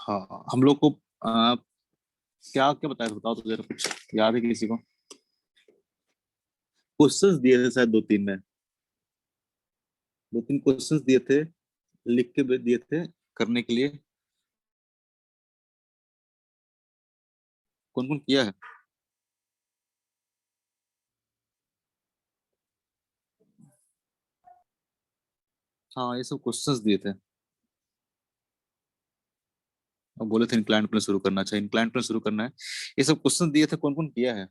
हाँ, हम लोग को क्या क्या बताया था, बताओ तो जरा, कुछ याद है किसी को? क्वेश्चंस दिए थे शायद दो तीन में, दो तीन क्वेश्चंस दिए थे, लिख के दिए थे करने के लिए। कौन कौन किया है? हाँ, ये सब क्वेश्चंस दिए थे। और बोले थे इंक्लाइन प्लेन शुरू करना चाहिए, इंक्लाइन प्लेन शुरू करना है। ये सब क्वेश्चन दिए थे, कौन कौन किया है?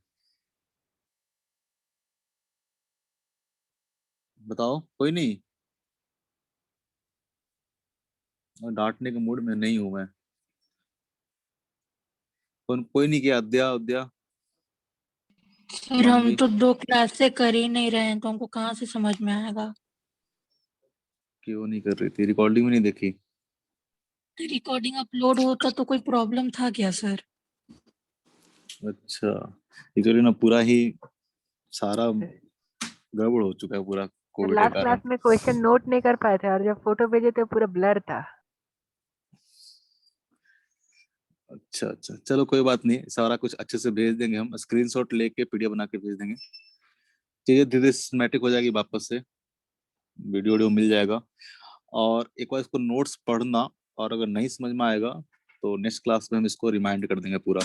बताओ, कोई नहीं? और डांटने के मूड में नहीं हूं मैं। कौन, कोई नहीं किया? अद्या, अद्या, सर हम हिमांगी। तो 2 क्लास से कर ही नहीं रहे हैं, तो हमको कहाँ से समझ में आएगा। क्यों नहीं कर रही थी? रिकॉर्डिंग में नहीं देखी? रिकॉर्डिंग अपलोड होता तो कोई प्रॉब्लम था क्या सर? अच्छा, एक्चुअली ना पूरा ही सारा गड़बड़ हो चुका है पूरा, तो कोविड के लास्ट क्लास कारण। में क्वेश्चन नोट नहीं कर पाए थे और जब फोटो भेजे तो पूरा ब्लर था। अच्छा अच्छा, चलो कोई बात नहीं, सारा कुछ अच्छे से भेज देंगे, हम स्क्रीनशॉट लेके पीडीएफ बना के भेज देंगे। चीजें धीरे सिस्टमेटिक हो जाएगी वापस से, वीडियो वीडियो मिल जाएगा। और एक बार इसको नोट्स पढ़ना, और अगर नहीं समझ में आएगा तो नेक्स्ट क्लास में हम इसको रिमाइंड कर देंगे पूरा।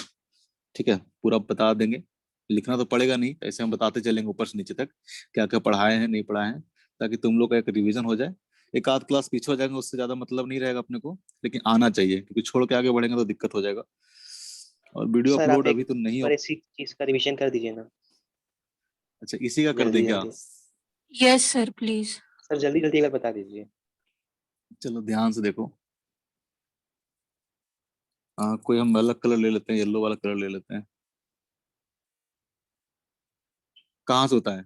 ठीक है, पूरा बता देंगे। लिखना तो पड़ेगा नहीं, ऐसे हम बताते चलेंगे ऊपर से नीचे तक, क्या क्या पढ़ाए हैं नहीं पढ़ाए हैं, ताकि तुम लोग का एक रिवीजन हो जाए। एक आध क्लास पीछे हो जाएंगे, उससे ज्यादा मतलब नहीं रहेगा अपने को, लेकिन आना चाहिए, क्योंकि छोड़ के आगे बढ़ेंगे तो दिक्कत हो जाएगा। और वीडियो सर आप अपलोड एक अभी तो नहीं बार हो। इसी चीज का रिवीजन कर दीजिए ना। अच्छा, इसी का कर दें जल्दी क्या? जल्दी। Yes sir please. सर जल्दी जल्दी अगर बता दीजिए। चलो ध्यान से देखो। कोई हम अलग कलर ले लेते हैं, येलो वाला कलर ले लेते हैं। कहाँ से होता है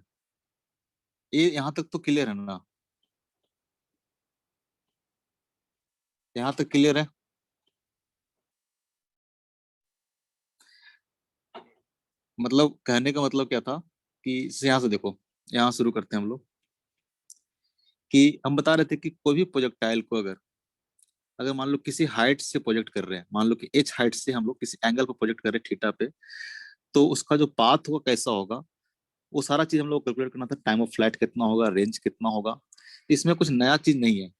ये? यहाँ तक तो क्लियर है ना? यहाँ तक क्लियर है? मतलब कहने का मतलब क्या था कि यहाँ से देखो, यहाँ शुरू करते हैं हम लोग। कि हम बता रहे थे कि कोई भी प्रोजेक्टाइल को अगर अगर मान लो किसी हाइट से प्रोजेक्ट कर रहे हैं, मान लो कि एच हाइट से हम लोग किसी एंगल पर प्रोजेक्ट कर रहे हैं थीटा पे, तो उसका जो पाथ होगा कैसा होगा, वो सारा चीज हम लोग कैलकुलेट करना था। टाइम ऑफ फ्लाइट कितना होगा, रेंज कितना होगा। इसमें कुछ नया चीज नहीं है।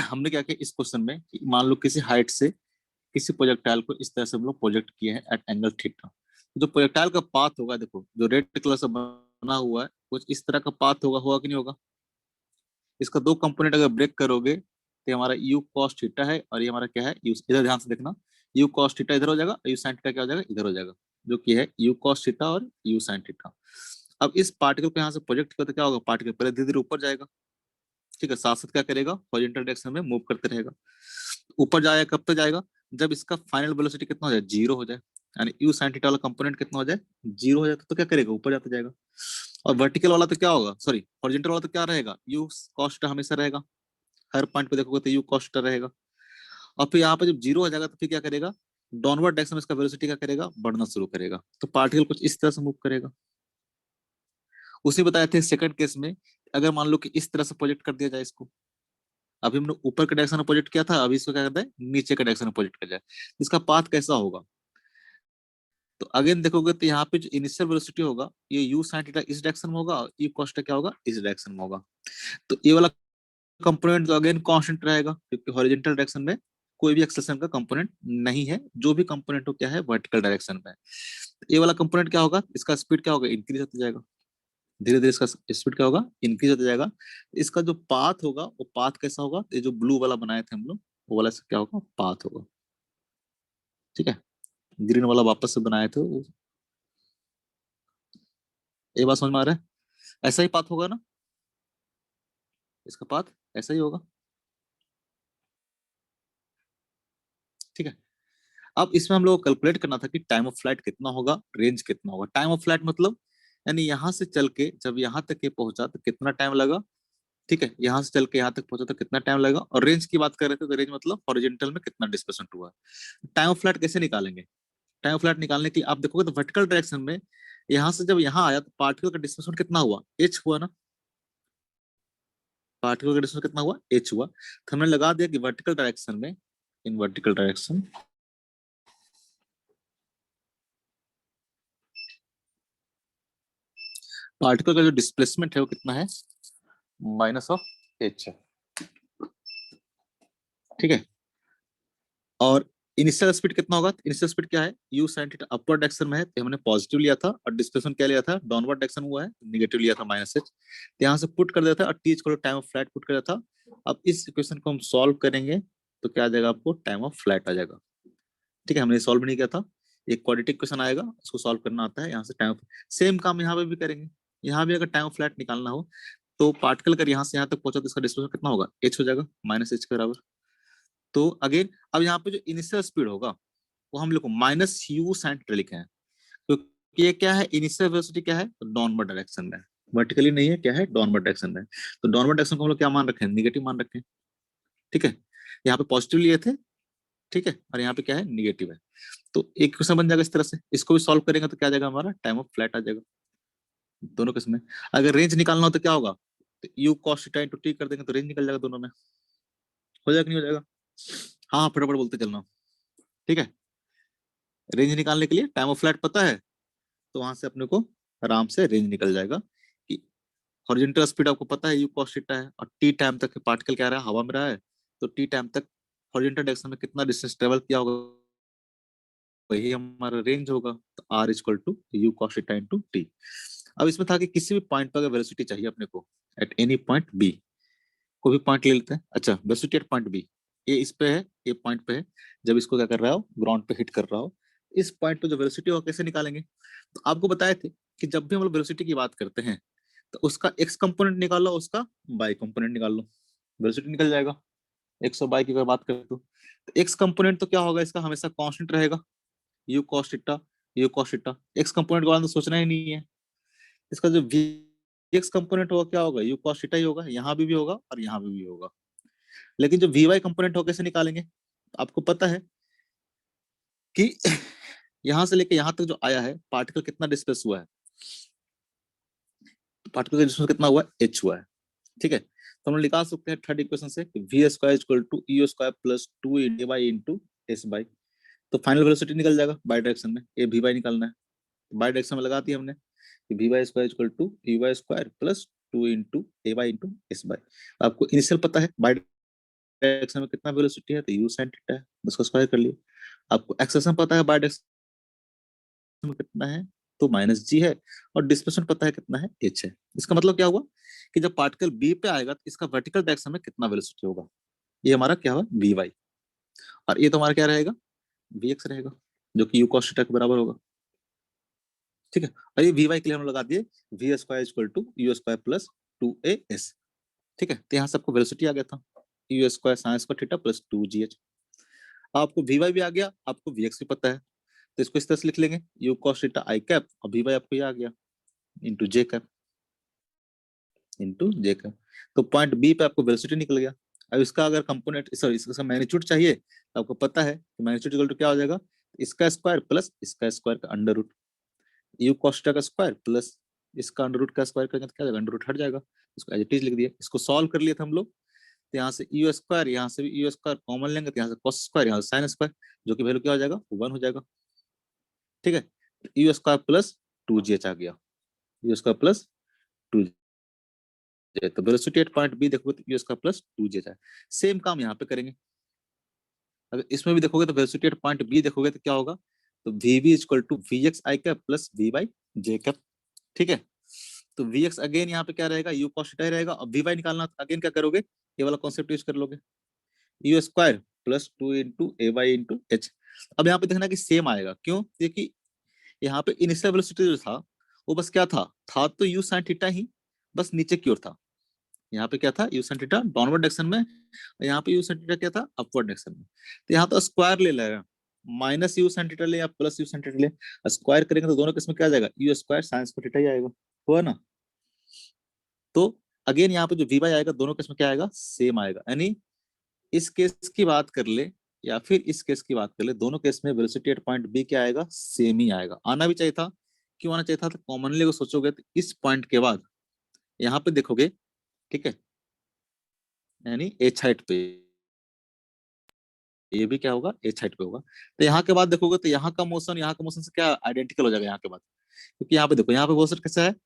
हमने क्या किया इस क्वेश्चन में कि मान लो किसी हाइट से किसी प्रोजेक्टाइल को इस तरह से हम लोग प्रोजेक्ट किए हैं एट एंगल थीटा। जो प्रोजेक्टाइल का पाथ होगा, देखो जो रेड कलर से बना हुआ है, कुछ इस तरह का पाथ होगा कि नहीं होगा? इसका दो कंपोनेंट अगर ब्रेक करोगे तो हमारा यू कॉस थीटा है, और ये हमारा क्या है, यू, इधर ध्यान से देखना। यू कॉस थीटा इधर हो जाएगा, यू साइन थीटा क्या हो जाएगा, इधर हो जाएगा। जो कि है यू कॉस थीटा और यू साइन थीटा। अब इस पार्टिकल को यहाँ से प्रोजेक्ट करते क्या होगा, पार्टिकल पहले धीरे धीरे ऊपर जाएगा। ठीक है, साथ साथ क्या करेगा, हॉरिजॉन्टल डायरेक्शन में मूव करते रहेगा। ऊपर जाएगा, कब तक जाएगा? जब इसका फाइनल वेलोसिटी कितना हो जाए, जीरो हो जाए। यानी यू साइन थीटा वाला कंपोनेंट कितना हो जाए, जीरो हो जाए, तो क्या करेगा, ऊपर जाता जाएगा। और वर्टिकल वाला तो क्या होगा, सॉरी हॉरिजॉन्टल वाला तो क्या रहेगा, यू कॉस थीटा हमेशा रहेगा। हर पॉइंट पे देखोगे तो यू कॉस थीटा रहेगा। और फिर यहाँ पे जब जीरो हो जाएगा तो फिर क्या करेगा, डाउनवर्ड डायरेक्शन में इसका वेलोसिटी क्या करेगा, बढ़ना शुरू करेगा। तो पार्टिकल कुछ इस तरह से मूव करेगा। उसी बताए थे सेकंड केस में, अगर मान लो कि इस तरह से प्रोजेक्ट कर दिया जाए इसको। अभी हमने ऊपर के डायरेक्शन में प्रोजेक्ट किया था, अभी इसको क्या करते हैं, नीचे के डायरेक्शन में प्रोजेक्ट कर जाए। इसका पाथ कैसा होगा? तो अगेन देखोगे तो यहाँ पे जो इनिशियल वेलोसिटी होगा, ये यू साइन थीटा इस डायरेक्शन में होगा, और यू कॉस थीटा क्या होगा, इस डायरेक्शन में होगा। तो ये वाला कंपोनेंट तो अगेन कांस्टेंट रहेगा, क्योंकि हॉरिजॉन्टल डायरेक्शन में कोई भी एक्सेलरेशन का कंपोनेंट नहीं है। जो भी कंपोनेंट हो क्या है, वर्टिकल डायरेक्शन में। ये वाला कंपोनेंट क्या होगा, इसका स्पीड क्या होगा, इंक्रीज होता जाएगा। धीरे धीरे इसका स्पीड क्या होगा, इंक्रीज होता जाएगा। इसका जो पाथ होगा वो पाथ कैसा होगा, ये जो ब्लू वाला बनाए थे हम लोग, वो वाला क्या होगा, पाथ होगा। ठीक है, ग्रीन वाला वापस से बनाए थे ये बात समझ में आ रहा है? ऐसा ही पाथ होगा ना, इसका पाथ ऐसा ही होगा। ठीक है, अब इसमें हम लोग को कैलकुलेट करना था कि टाइम ऑफ फ्लाइट कितना होगा, रेंज कितना होगा। टाइम ऑफ फ्लाइट मतलब यानी यहाँ से चल के जब यहाँ तक ये पहुंचा तो कितना टाइम लगा। ठीक है, यहाँ से चल के यहाँ तक पहुंचा तो कितना टाइम लगेगा। और रेंज की बात कर रहे थे तो रेंज मतलब हॉरिजॉन्टल में कितना डिस्प्लेसमेंट हुआ। टाइम ऑफ फ्लाइट कैसे निकालेंगे? टाइम ऑफ फ्लाइट निकालने के लिए आप देखोगे तो वर्टिकल डायरेक्शन में यहाँ से जब यहाँ आया तो पार्टिकल का डिस्प्लेसमेंट कितना हुआ, एच हुआ ना। पार्टिकल का डिस्प्लेसमेंट कितना हुआ, एच हुआ। तो हमने लगा दिया कि वर्टिकल डायरेक्शन में इन वर्टिकल डायरेक्शन, पार्टिकल का जो डिस्प्लेसमेंट है वो कितना है, माइनस ऑफ एच है, ठीक है। और इनिशियल स्पीड कितना होगा, इनिशियल स्पीड क्या है, you sine theta upward direction में है तो हमने पॉजिटिव लिया था, और डिस्प्लेसमेंट क्या लिया था, डाउनवर्ड डायरेक्शन हुआ है, नेगेटिव लिया था माइनस एच, तो यहाँ से पुट कर दिया था और T equal to time of flight put कर दिया था। अब इस इक्वेशन को हम सॉल्व करेंगे तो क्या आ जाएगा, आपको टाइम ऑफ फ्लाइट आ जाएगा, ठीक है। हमने सॉल्व नहीं किया था, एक क्वाड्रेटिक क्वेश्चन आएगा उसको सॉल्व करना आता है, यहाँ से टाइम, सेम काम यहाँ पे भी करेंगे। यहाँ भी अगर टाइम ऑफ फ्लाइट निकालना हो तो पार्टिकल अगर यहाँ से यहाँ तक पहुंचा तो इसका डिस्प्लेसमेंट कितना होगा, एच हो जाएगा, माइनस एच के बराबर। तो अगेन अब यहाँ पे जो इनिशियल स्पीड होगा वो हम लोग माइनस यू साइन थीटा लिखे हैं, तो ये क्या है, इनिशियल वेलोसिटी क्या है, तो डाउनवर्ड डायरेक्शन में, वर्टिकली नहीं है, क्या है, डाउनवर्ड डायरेक्शन में। तो डाउनवर्ड डायरेक्शन को हम लोग क्या मान रखे हैं, निगेटिव मान रखे हैं, ठीक है। यहाँ पे पॉजिटिव लिए थे, ठीक है, और यहाँ पे क्या है, निगेटिव है। तो एक क्वेश्चन बन जाएगा इस तरह से, इसको भी सॉल्व करेंगे तो क्या आ जाएगा, हमारा टाइम ऑफ फ्लाइट आ जाएगा दोनों केस में। अगर रेंज निकालना हो तो क्या होगा, तो you cos theta into T कर देंगे तो रेंज निकल जाएगा दोनों में, हो जाएगा नहीं हो जाएगा, हाँ फटाफट बोलते चलना, ठीक है। रेंज निकालने के लिए टाइम ऑफ फ्लाइट पता है तो वहां से अपने को आराम से रेंज निकल जाएगा कि हॉरिजॉन्टल स्पीड आपको पता है यू कॉस थीटा है, और टी टाइम तक पार्टिकल क्या रहा है, हवा में रहा है, तो टी टाइम तक हॉरिजॉन्टल डायरेक्शन में कितना डिस्टेंस ट्रेवल किया होगा, वही हमारा रेंज होगा। तो are equal to u cos theta into t. अब इसमें था कि किसी भी पॉइंट पर अगर वेलोसिटी चाहिए अपने को एट एनी पॉइंट बी, कोई भी पॉइंट ले लेते हैं, अच्छा वेलोसिटी एट पॉइंट बी, ये इस पे है, ये पॉइंट पे है, जब इसको क्या कर रहा हो, ग्राउंड पे हिट कर रहा हो, इस पॉइंट पे जो वेलोसिटी हो कैसे निकालेंगे, तो आपको बताए थे कि जब भी हम लोग वेलोसिटी की बात करते हैं तो उसका एक्स कंपोनेंट निकालो, उसका वाई कंपोनेंट निकाल लो, वेलोसिटी निकल जाएगा। एक्स और वाई की अगर बात करें तो एक्स कंपोनेंट तो क्या होगा, इसका हमेशा कांस्टेंट रहेगा, you cos theta, u cos theta, x component के बारे में तो सोचना ही नहीं है। इसका जो वी एक्स कंपोनेंट होगा क्या होगा, यू कॉस थीटा ही होगा, यहाँ भी होगा और यहाँ भी होगा। लेकिन जो वी वाई कंपोनेंट हो कैसे निकालेंगे, तो आपको पता है कि यहाँ से लेके यहाँ तक जो आया है पार्टिकल कितना डिस्प्लेस हुआ है, पार्टिकल का डिस्प्लेस कितना हुआ है, एच हुआ है, ठीक है। तो हम लोग निकाल सकते हैं थर्ड इक्वेशन से v square equal to u square plus 2 d y into s y, तो फाइनल वेलोसिटी निकल जाएगा बाई डायरेक्शन में, ए वी वाई निकालना है, बाई डायरेक्शन में लगा दी हमने, v y square equal to u y square plus 2 into a y into s y. आपको इनिशियल पता है बाई डायरेक्शन में कितना वेलोसिटी है, तो यू साइन थीटा है, उसको स्क्वायर कर लिए। आपको एक्सेशन पता है बाई डायरेक्शन में कितना है, तो माइनस जी है, और डिस्प्लेसमेंट पता है कितना है, एच है। इसका मतलब क्या हुआ कि जब पार्टिकल बी पे आएगा तो इसका वर्टिकल डायरेक्शन में कितना वेलोसिटी होगा, ये हमारा क्या हुआ, वी वाई, और ये तो हमारा क्या रहेगा, वी एक्स रहेगा, जो कि यू कॉस थीटा के बराबर होगा, ठीक है। और ये वी वाई के लिए हम लगा दिए v square equal to u square plus 2as, ठीक है। तो यहाँ से आपको वेलोसिटी आ गया था you square sine square theta plus 2gh। आपको वी वाई भी आ गया, आपको वी एक्स भी पता है, तो इसको इस तरह से लिख लेंगे you cos theta I cap, और वी वाई आपको ये आ गया इंटू जे कैप, इंटू जे कैप। तो पॉइंट बी पे आपको वेलोसिटी निकल गया। अब इसका अगर कंपोनेंट, सॉरी इसका मैग्नीट्यूड चाहिए तो आपको पता है कि मैग्नीट्यूड इक्वल टू क्या हो जाएगा, इसका स्क्वायर प्लस इसका स्क्वायर का under root, u cos theta का स्क्वायर प्लस इसका अंडर रूट का स्क्वायर करेंगे तो क्या जाएगा, अंडर रूट हट जाएगा, इसको एज इट इज लिख दिया। इसको सॉल्व कर लिए थे हम लोग, तो यहाँ से यू स्क्वायर, यहाँ से भी यू स्क्वायर कॉमन लेंगे तो यहाँ से कॉस स्क्वायर, यहाँ से साइन स्क्वायर, जो कि वैल्यू क्या हो जाएगा, 1 हो जाएगा, ठीक है। यू स्क्वायर प्लस 2gh आ गया, यू स्क्वायर प्लस 2, तो वेलोसिटी एट पॉइंट बी देखोगे तो यू स्क्वायर प्लस 2gh है। सेम काम यहाँ पे करेंगे, अगर इसमें भी देखोगे तो वेलोसिटी एट पॉइंट बी देखोगे तो क्या होगा, तो v v equal to v x i cap plus v y j cap, ठीक है। तो वी एक्स अगेन यहाँ पे क्या रहेगा, यू कॉस थीटा रहेगा, और वी वाई निकालना अगेन क्या करोगे, ये वाला कॉन्सेप्ट यूज कर लोगे, u square plus 2 into a y into h. अब यहाँ पे देखना कि सेम आएगा, क्यों, क्योंकि यहाँ पे इनिशियल वेलोसिटी जो था वो बस क्या था तो यू साइन थीटा ही, बस नीचे की ओर था। यहाँ पे क्या था, you sine theta downward direction में, और यहाँ पे यू साइन थीटा क्या था, अपवर्ड डायरेक्शन में। तो यहाँ तो स्क्वायर ले लेगा, माइनस यू साइन थीटा ले या प्लस यू साइन थीटा ले, स्क्वायर करेंगे तो दोनों केस में क्या आ जाएगा, u square sine square theta ही आएगा, हुआ ना। तो अगेन यहाँ पे जो वी वाई आएगा दोनों केस में क्या आएगा, सेम आएगा, यानी इस केस की बात कर ले या फिर इस केस की बात कर ले, दोनों केस में वेलोसिटी एट पॉइंट बी क्या आएगा, सेम ही आएगा। आना भी चाहिए था, क्यों आना चाहिए था, तो कॉमनली अगर सोचोगे तो इस पॉइंट के बाद यहाँ पे देखोगे, ठीक है, यानी एच हाइट पे ये भी क्या होगा, एच हाइट पे होगा। तो यहाँ के बाद देखोगे तो यहाँ का मोशन से क्या आइडेंटिकल हो जाएगा यहाँ के बाद, क्योंकि यहाँ पे देखो, यहाँ पे वेलोसिटी कैसा है, तो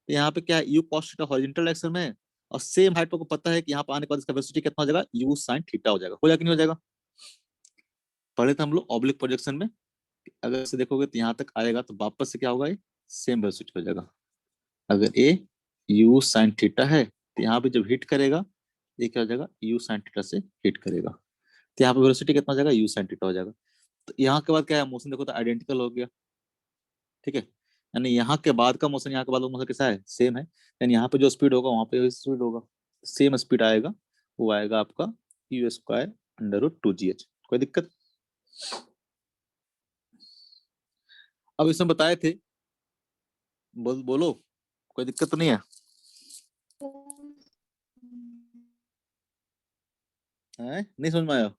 यहाँ पे क्या है, u cos theta horizontal direction में है, और सेम हाइट को पता है कि यहाँ पे आने के बाद इसका वेलोसिटी कितना हो जाएगा, यू साइन थीटा हो जाएगा। हो जाएगा कि नहीं हो जाएगा? पढ़े थे हम लोग ऑब्लिक प्रोजेक्शन में, अगर से देखोगे तो यहाँ तक आएगा तो वापस से क्या होगा, ये सेम वेलोसिटी हो जाएगा। अगर ए यू साइन थीटा है तो यहाँ पे जब हिट करेगा, ये क्या हो जाएगा, यू साइन थीटा से हिट करेगा, तो यहाँ पे वेलोसिटी कितना हो जाएगा, यू साइन थीटा हो जाएगा। तो यहाँ के बाद क्या है, मोशन देखो तो आइडेंटिकल हो गया, ठीक है। यानी यहाँ के बाद का मोशन यहाँ के बाद का मोशन कैसा है, सेम है। यानी यहाँ पे जो स्पीड होगा वहां पे स्पीड होगा, सेम स्पीड आएगा, वो आएगा आपका you square under root 2gh। कोई दिक्कत? अब इसमें बताए थे, बोलो कोई दिक्कत तो नहीं है? नहीं समझ में आया?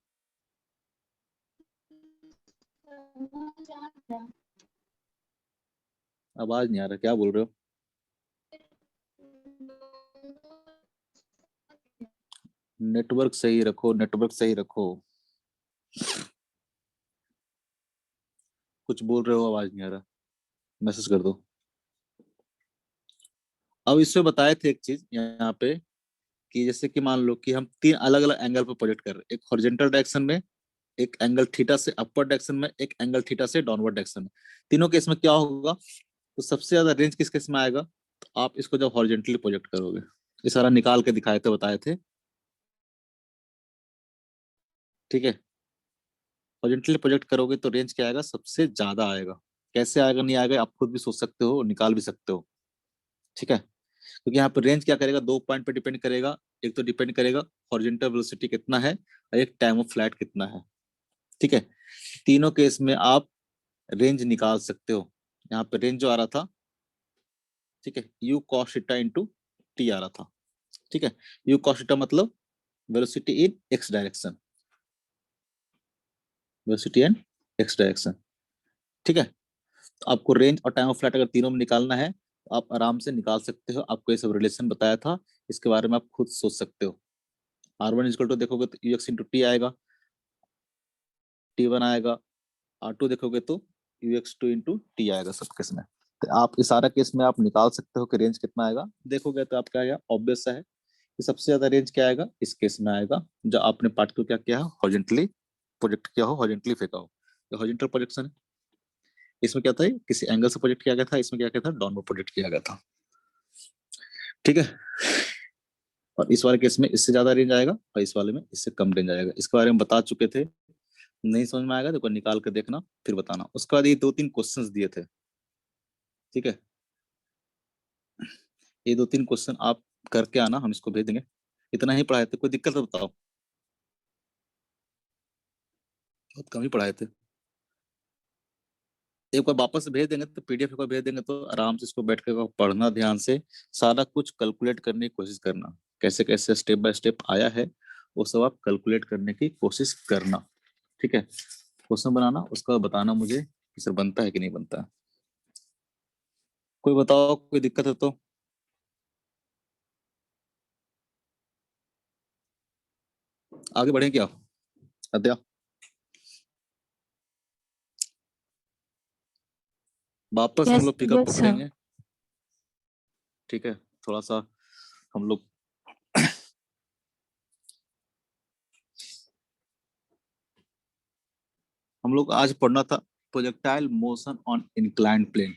आवाज नहीं आ रहा, क्या बोल रहे हो? नेटवर्क सही रखो, नेटवर्क सही रखो। कुछ बोल रहे हो, आवाज नहीं आ रहा, मैसेज कर दो। अब इसमें बताए थे एक चीज यहाँ पे, कि जैसे कि मान लो कि हम 3 अलग अलग एंगल पर प्रोजेक्ट कर रहे हैं, एक हॉरिजॉन्टल डायरेक्शन में, एक एंगल थीटा से अपवर्ड डायरेक्शन में, एक एंगल थीटा से डाउनवर्ड डायरेक्शन में। तीनों केस में क्या होगा, तो सबसे ज्यादा रेंज किस केस में आएगा, तो आप इसको जब हॉरिजॉन्टली प्रोजेक्ट करोगे, ये सारा निकाल के दिखाए थे, बताए थे, ठीक है। हॉरिजॉन्टली प्रोजेक्ट करोगे तो रेंज क्या आएगा, सबसे ज्यादा आएगा। कैसे आएगा नहीं आएगा आप खुद भी सोच सकते हो, निकाल भी सकते हो, ठीक है। क्योंकि यहाँ पर रेंज क्या करेगा, 2 पॉइंट पे डिपेंड करेगा। एक तो डिपेंड करेगा हॉरिजॉन्टल वेलोसिटी कितना है, और एक टाइम ऑफ फ्लाइट कितना है, ठीक है। तीनों केस में आप रेंज निकाल सकते हो। यहाँ पे रेंज जो आ रहा था, ठीक है, u cos theta into t आ रहा था, ठीक है। यू कॉस थीटा मतलब velocity in x direction, velocity in x direction, ठीक है। तो आपको रेंज और टाइम ऑफ फ्लाइट अगर तीनों में निकालना है तो आप आराम से निकाल सकते हो। आपको ये सब रिलेशन बताया था, इसके बारे में आप खुद सोच सकते हो। R1 इक्वल टू देखोगे तो यू एक्स इंटू टी आएगा, T1 आएगा, R2 देखोगे तो you x two into T आएगा सब केस में। तो आप इस सारा केस में आप निकाल सकते हो कि रेंज कितना आएगा। देखोगे तो आपका आएगा, ऑब्वियस है कि सबसे ज्यादा रेंज क्या आएगा, इस केस में आएगा जब आपने पार्ट को क्या किया है, हॉरिजॉन्टली प्रोजेक्ट किया हो, हॉरिजॉन्टली फेंका हो। तो हॉरिजॉन्टल प्रोजेक्शन है, इसमें क्या था, किसी एंगल से प्रोजेक्ट किया गया था, इसमें क्या किया था, डाउनवर्ड प्रोजेक्ट किया गया था, ठीक है। और इस वाले केस में इससे ज्यादा रेंज आएगा, और इस वाले में इससे कम रेंज आएगा। इसके बारे में बता चुके थे, नहीं समझ में आएगा तो निकाल के देखना फिर बताना। उसके बाद ये 2-3 क्वेश्चंस दिए थे, ठीक है। ये 2-3 क्वेश्चन आप करके आना, हम इसको भेज देंगे। इतना ही पढ़ाए थे, कोई दिक्कत है बताओ? बहुत कम ही पढ़ाए थे। एक बार वापस भेज देंगे तो पीडीएफ एक बार भेज देंगे तो आराम से इसको बैठ कर पढ़ना, ध्यान से सारा कुछ कैलकुलेट करने की कोशिश करना, कैसे कैसे स्टेप बाय स्टेप आया है वो सब आप कैलकुलेट करने की कोशिश करना, ठीक है। क्वेश्चन बनाना, उसका बाद बताना मुझे कि सर बनता है कि नहीं बनता है। कोई बताओ, कोई दिक्कत है तो? आगे बढ़े क्या अध्या? वापस हम यस लोग पिकअप यस सर। करेंगे, ठीक है। थोड़ा सा हम लोग आज पढ़ना था projectile motion on inclined plane.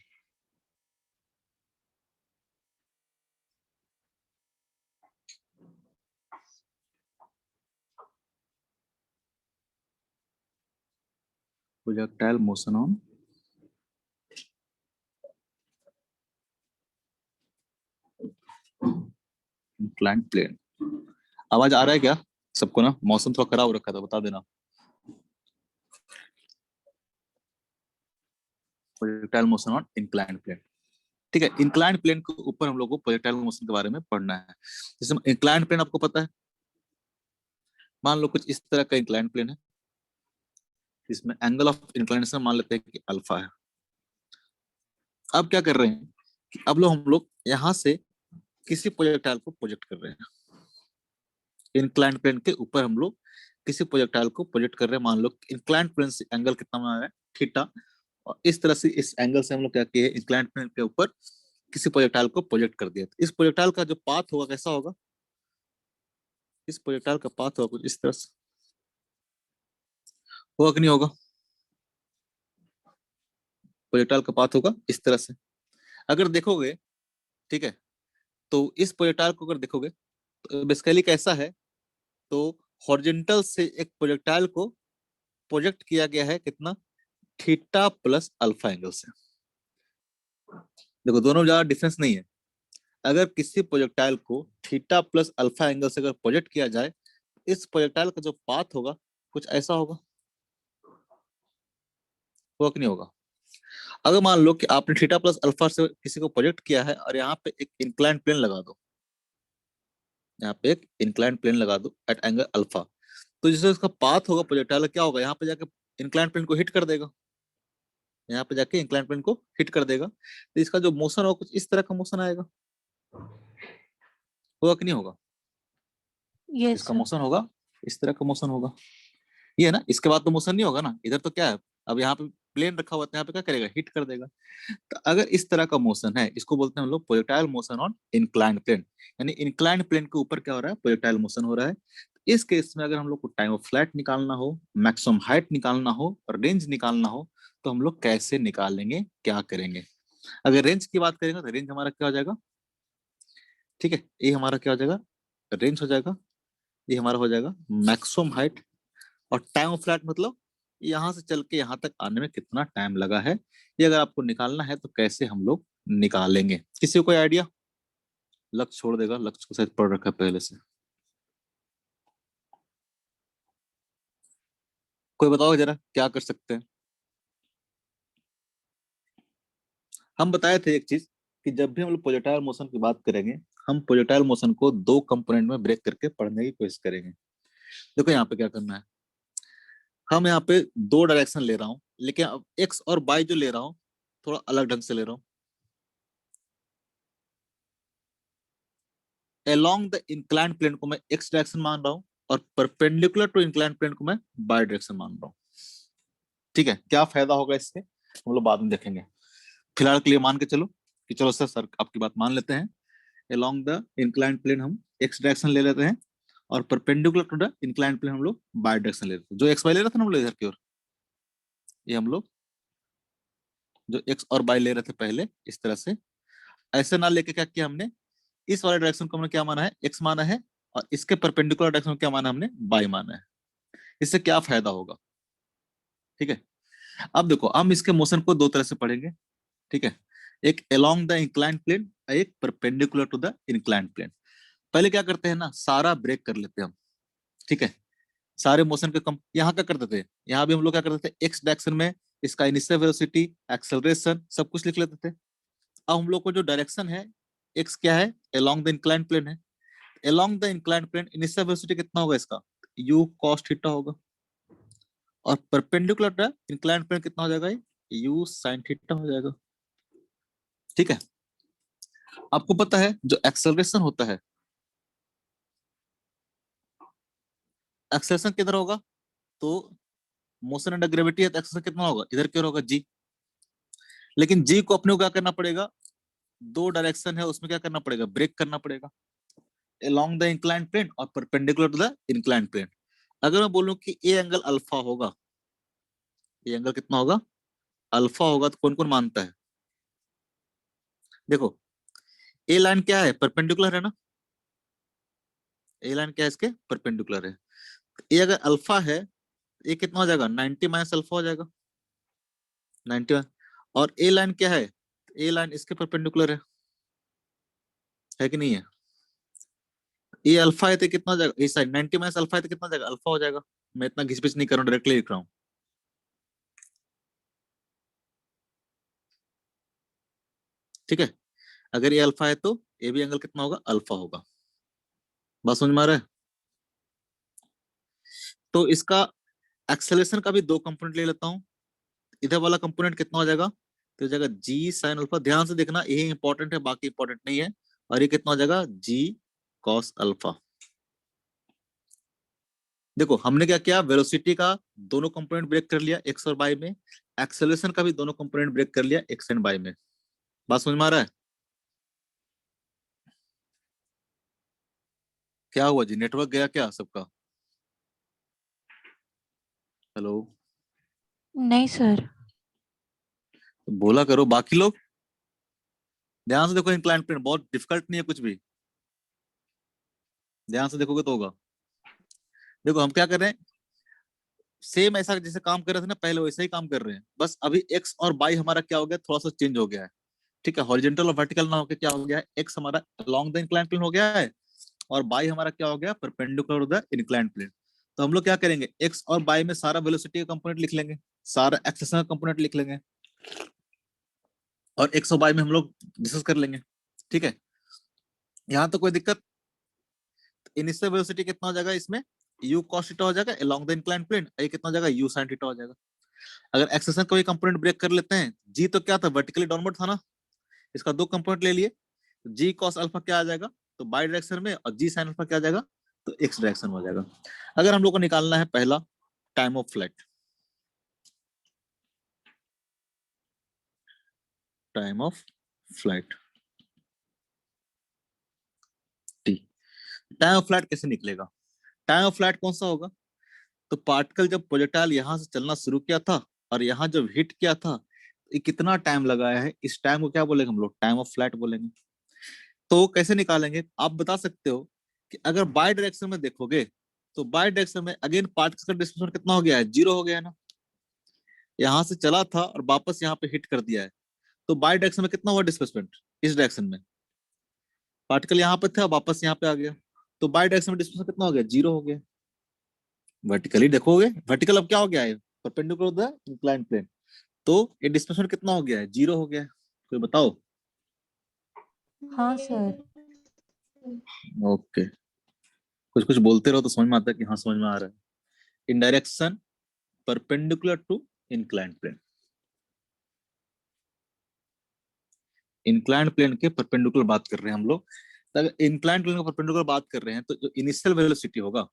Projectile motion on inclined plane. आवाज आ रहा है क्या सबको ना? मौसम थोड़ा खराब हो रखा था, बता देना। Projectile motion on inclined plane, ठीक है। इंक्लाइंड प्लेन के ऊपर हम लोग को प्रोजेक्टाइल मोशन के बारे में पढ़ना है। जैसे इंक्लाइंड प्लेन आपको पता है, मान लो कुछ इस तरह का इंक्लाइंड प्लेन है, इसमें एंगल ऑफ इंक्लाइनेशन मान लेते हैं कि अल्फा है। अब क्या कर रहे हैं कि अब हम लोग यहाँ से किसी प्रोजेक्टाइल को प्रोजेक्ट कर रहे हैं, इंक्लाइंड प्लेन के ऊपर हम लोग किसी प्रोजेक्टाइल को प्रोजेक्ट कर रहे हैं, मान लो इंक्लाइंड प्लेन से एंगल कितना बना है, थीटा, और इस तरह से इस एंगल से हम लोग क्या किए, इंक्लाइंड प्लेन के ऊपर किसी प्रोजेक्टाइल को प्रोजेक्ट कर दिया। तो इस प्रोजेक्टाइल का जो पाथ होगा कैसा होगा, इस प्रोजेक्टाइल का पाथ होगा कुछ इस तरह से, होगा कि नहीं होगा, प्रोजेक्टाइल का पाथ होगा इस तरह से। अगर देखोगे, ठीक है, तो इस प्रोजेक्टाइल को अगर देखोगे तो बेसिकली कैसा है, तो हॉरिजॉन्टल से एक प्रोजेक्टाइल को प्रोजेक्ट किया गया है कितना, थीटा प्लस अल्फा एंगल से। देखो दोनों में ज्यादा डिफरेंस नहीं है। अगर किसी प्रोजेक्टाइल को थीटा प्लस अल्फा एंगल से अगर प्रोजेक्ट किया जाए, इस प्रोजेक्टाइल का जो पाथ होगा कुछ ऐसा होगा कि नहीं होगा। अगर मान लो कि आपने थीटा प्लस अल्फा से किसी को प्रोजेक्ट किया है और यहाँ पे एक इंक्लाइंड प्लेन लगा दो, यहाँ पे एक इंक्लाइंड प्लेन लगा दो एट एंगल अल्फा, तो जिससे उसका पाथ होगा प्रोजेक्टाइल क्या होगा, यहाँ पे जाके इंक्लाइंड प्लेन को हिट कर देगा, यहाँ पे जाके इंक्लाइंड प्लेन को हिट कर देगा, तो इसका जो मोशन होगा कुछ इस तरह का मोशन आएगा, होगा कि नहीं होगा, यस इसका सर। मोशन होगा इस तरह का मोशन होगा, ये है ना। इसके बाद तो मोशन नहीं होगा ना, इधर तो क्या है, अब यहाँ पे प्लेन रखा हुआ है, यहाँ पे क्या करेगा, हिट कर देगा। तो अगर इस तरह का मोशन है, इसको बोलते हैं हम लोग projectile motion on inclined plane, यानी इंक्लाइंड प्लेन के ऊपर क्या हो रहा है, प्रोजेक्टाइल मोशन हो रहा है। इस केस में अगर हम लोग को टाइम ऑफ फ्लाइट निकालना हो, मैक्सिमम हाइट निकालना हो और रेंज निकालना हो, तो हम लोग कैसे निकालेंगे, क्या करेंगे। अगर रेंज की बात करेंगे तो रेंज हमारा क्या हो जाएगा, ठीक है, ये हमारा क्या हो जाएगा, रेंज हो जाएगा, ये हमारा हो जाएगा मैक्सिमम हाइट, और टाइम ऑफ फ्लाइट मतलब यहाँ से चल के यहाँ तक आने में कितना टाइम लगा है, ये अगर आपको निकालना है तो कैसे हम लोग निकालेंगे। किसी को कोई आइडिया, लक्ष्य छोड़ देगा, लक्ष्य को शायद पढ़ रखा है पहले से, कोई बताओ जरा क्या कर सकते हैं। हम बताए थे एक चीज कि जब भी हम लोग प्रोजेक्टाइल मोशन की बात करेंगे, हम प्रोजेक्टाइल मोशन को दो कंपोनेंट में ब्रेक करके पढ़ने की कोशिश करेंगे। देखो यहाँ पे क्या करना है, हम यहाँ पे दो डायरेक्शन ले रहा हूँ, लेकिन अब एक्स और वाई जो ले रहा हूँ थोड़ा अलग ढंग से ले रहा हूँ। अलोंग द इंक्लाइंड प्लेन को मैं एक्स डायरेक्शन मान रहा हूँ और परपेंडिकुलर टू इंक्लाइंड प्लेन को मैं वाई डायरेक्शन मान रहा हूँ। ठीक है, क्या फायदा होगा इससे हम लोग बाद में देखेंगे, फिलहाल के लिए मान के चलो कि चलो सर सर आपकी बात मान लेते हैं। अलोंग द इंक्लाइंड प्लेन हम एक्स डायरेक्शन ले लेते हैं और perpendicular to the inclined plane हम लोग वाई डायरेक्शन ले लेते हैं। जो एक्स वाई ले रहे थे ना हम लोग इधर की ओर, ये हम लोग जो एक्स और वाई ले रहे थे पहले इस तरह से, ऐसे ना लेके क्या किया हमने, इस वाले डायरेक्शन को हमने क्या माना है, एक्स माना है, और इसके परपेंडिकुलर डायरेक्शन को क्या माना हमने, वाई माना है। इससे क्या फायदा होगा, ठीक है। अब देखो हम इसके मोशन को दो तरह से पढ़ेंगे, ठीक है, एक अलोंग द इंक्लाइंड प्लेन, एक perpendicular to the inclined plane. पहले क्या करते हैं ना, सारा ब्रेक कर लेते हैं हम, ठीक है, सारे मोशन के कम यहाँ क्या करते थे, यहाँ भी हम लोग क्या करते थे, एक्स डायरेक्शन में इसका इनिशियल वेलोसिटी, एक्सेलरेशन सब कुछ लिख लेते थे। अब हम लोग को जो डायरेक्शन है, एक्स क्या है, अलोंग द इंक्लाइंड प्लेन है, along the inclined plane initial velocity कितना होगा इसका, u cos थीटा होगा, और परपेंडिकुलर टू इंक्लाइंड प्लेन कितना हो जाएगा, u sin थीटा हो जाएगा। ठीक है, आपको पता है जो एक्सेलरेशन होता है, एक्सेलरेशन किधर होगा, तो मोशन अंडर ग्रेविटी है तो एक्सेलरेशन कितना होगा, इधर की ओर होगा g। लेकिन g को अपने को क्या करना पड़ेगा, दो डायरेक्शन है उसमें क्या करना पड़ेगा, ब्रेक करना पड़ेगा, अलोंग द इंक्लाइंड प्लेन और perpendicular to the inclined plane. अगर मैं बोलूं कि ए एंगल अल्फा होगा, ये एंगल कितना होगा, अल्फा होगा, तो कौन कौन मानता है, देखो ए लाइन क्या है, परपेंडिकुलर है ना, ए लाइन क्या है इसके, परपेंडिकुलर है। ये अगर अल्फा है, ये कितना हो जाएगा, 90 माइनस अल्फा हो जाएगा, 90। और ए लाइन क्या है, ए लाइन इसके परपेंडिकुलर है कि नहीं है, ये अल्फा है तो कितना हो जाएगा, इस साइड 90 माइनस अल्फा है तो कितना हो जाएगा, अल्फा हो जाएगा। मैं इतना घिसपिच नहीं कर रहा हूँ, डायरेक्टली लिख रहा हूँ। ठीक है, अगर ये अल्फा है तो ये भी एंगल कितना होगा, अल्फा होगा। बात समझ में आ रहा है। तो इसका एक्सेलरेशन का भी दो कंपोनेंट ले लेता हूँ, इधर वाला कंपोनेंट कितना हो जाएगा, तो हो जाएगा जी साइन अल्फा, ध्यान से देखना यही इंपॉर्टेंट है, बाकी इंपॉर्टेंट नहीं है। और ये कितना हो जाएगा, जी कॉस अल्फा। देखो हमने क्या किया, वेलोसिटी का दोनों कंपोनेंट ब्रेक कर लिया एक्स और वाई में, एक्सेलरेशन का भी दोनों कंपोनेंट ब्रेक कर लिया एक्स एंड वाई में। बात समझ में आ रहा है? क्या हुआ जी, नेटवर्क गया क्या सबका? हेलो, नहीं सर। तो बोला करो बाकी लोग। ध्यान से देखो, इंक्लाइन प्लेन बहुत डिफिकल्ट नहीं है कुछ भी, ध्यान से देखोगे तो होगा। देखो हम क्या कर रहे हैं, सेम ऐसा जैसे काम कर रहे थे ना पहले, वैसे ही काम कर रहे हैं, बस अभी एक्स और वाई हमारा क्या हो गया, थोड़ा सा चेंज हो गया है। ठीक है, हॉरिजॉन्टल और वर्टिकल ना होकर क्या हो गया है, एक्स हमारा अलोंग द इंक्लाइन प्लेन हो गया है, और बाई हमारा क्या हो गया, perpendicular to the inclined plane. तो हम लोग क्या करेंगे, एक्स और बाई में सारा वेलोसिटी का कंपोनेंट लिख लेंगे, सारा एक्सेलरेशन का कंपोनेंट लिख लेंगे, और एक्स और बाई में हम लोग डिस्कस कर लेंगे। ठीक है, यहाँ तो कोई दिक्कत। इनिशियल वेलोसिटी कितना हो जाएगा इसमें, u cos थीटा हो जाएगा अलोंग द इंक्लाइंड प्लेन, ये कितना हो जाएगा, u sin थीटा हो जाएगा। अगर एक्सेलरेशन का कोई कंपोनेंट ब्रेक कर लेते हैं, g तो क्या था, वर्टिकली डाउनवर्ड था ना, इसका दो कंपोनेंट ले लिए, जी कॉस अल्फा क्या आ जाएगा, तो बाई डायरेक्शन में, और जी साइन अल्फा क्या आ जाएगा, तो एक्स डायरेक्शन में हो जाएगा। अगर हम लोग को निकालना है पहला time of flight, time of flight T, time of flight कैसे निकलेगा, टाइम ऑफ फ्लाइट कौन सा होगा, तो पार्टिकल जब प्रोजेक्टाइल यहां से चलना शुरू किया था और यहां जब हिट किया था, ये कितना टाइम लगाया है, इस टाइम को क्या बोलेंगे हम लोग, टाइम ऑफ फ्लाइट बोलेंगे। तो कैसे निकालेंगे, आप बता सकते हो कि अगर बाय डायरेक्शन में देखोगे, तो बाय डायरेक्शन में अगेन पार्टिकल का डिस्प्लेसमेंट कितना हो गया है, जीरो हो गया है ना, यहां से चला था और वापस यहाँ पे हिट कर दिया है, तो बाय डायरेक्शन में कितना हुआ डिस्प्लेसमेंट, इस डायरेक्शन में पार्टिकल यहाँ पे था वापस यहाँ पे आ गया, तो बाय डायरेक्शन में डिस्प्लेसमेंट कितना हो गया, जीरो हो गया। वर्टिकली देखोगे, वर्टिकल अब क्या हो गया है, परपेंडिकुलर द इंक्लाइंड प्लेन, तो ये डिस्प्लेसमेंट कितना हो गया है, जीरो हो गया है। कोई बताओ? हाँ सर। ओके, कुछ कुछ बोलते रहो तो समझ में आता है कि हाँ समझ में आ रहा है। इन direction perpendicular to inclined plane, inclined plane के परपेंडिकुलर बात कर रहे हैं हम लोग। तो अगर इंक्लाइंड प्लेन के परपेंडिकुलर बात कर रहे हैं, तो जो इनिशियल वेलोसिटी होगा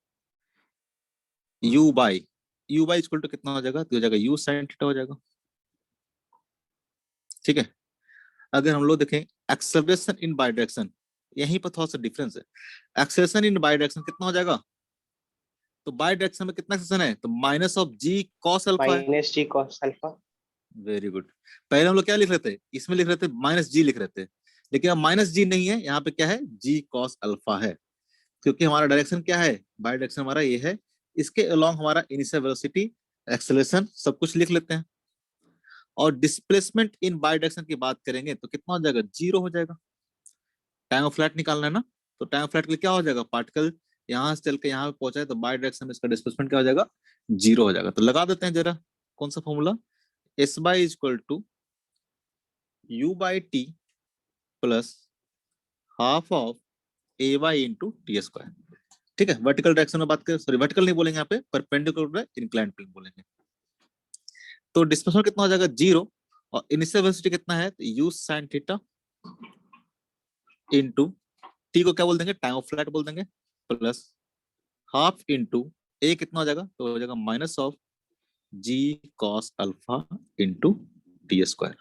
u बाई इक्वल टू कितना हो जाएगा, तो हो जाएगा u sin थीटा हो जाएगा। ठीक है, अगर हम लोग देखें एक्सेलरेशन इन बाई डायरेक्शन, यहीं पर थोड़ा सा डिफरेंस है, एक्सेलरेशन इन बाई डायरेक्शन कितना हो जाएगा, तो बाई डायरेक्शन में कितना एक्सेलरेशन है, तो minus of g cos alpha है। Minus g cos alpha. Very good. पहले हम लोग क्या लिख रहे थे, इसमें लिख रहे थे माइनस जी लिख रहे थे, लेकिन अब माइनस जी नहीं है, यहाँ पे क्या है, जी कॉस अल्फा है, क्योंकि हमारा डायरेक्शन क्या है, बाई डायरेक्शन हमारा ये है, इसके अलोंग हमारा इनिशियल वेलोसिटी, एक्सेलरेशन सब कुछ लिख लेते हैं, और डिस्प्लेसमेंट इन बाई डायरेक्शन की बात करेंगे तो कितना हो जाएगा, जीरो हो जाएगा। टाइम ऑफ फ्लाइट निकालना है ना, तो टाइम ऑफ फ्लाइट के लिए क्या हो जाएगा, पार्टिकल यहाँ से चल के यहाँ पे पहुंचा है, तो बाई डायरेक्शन में इसका डिस्प्लेसमेंट क्या हो जाएगा, जीरो हो जाएगा। तो लगा देते हैं जरा, कौन सा formula, s y equal to u y t plus half of a y into t square. ठीक है, वर्टिकल डायरेक्शन में बात करें, सॉरी वर्टिकल नहीं बोलेंगे यहाँ पे, परपेंडिकुलर इंक्लाइंड प्लेन बोलेंगे। तो डिस्प्लेसमेंट कितना हो जाएगा, जीरो, और इनिशियल वेलोसिटी कितना है, तो u sine theta into T को क्या बोल देंगे, टाइम ऑफ फ्लाइट बोल देंगे, प्लस हाफ इंटू ए कितना हो जाएगा, तो हो जाएगा minus of g cos alpha into t square.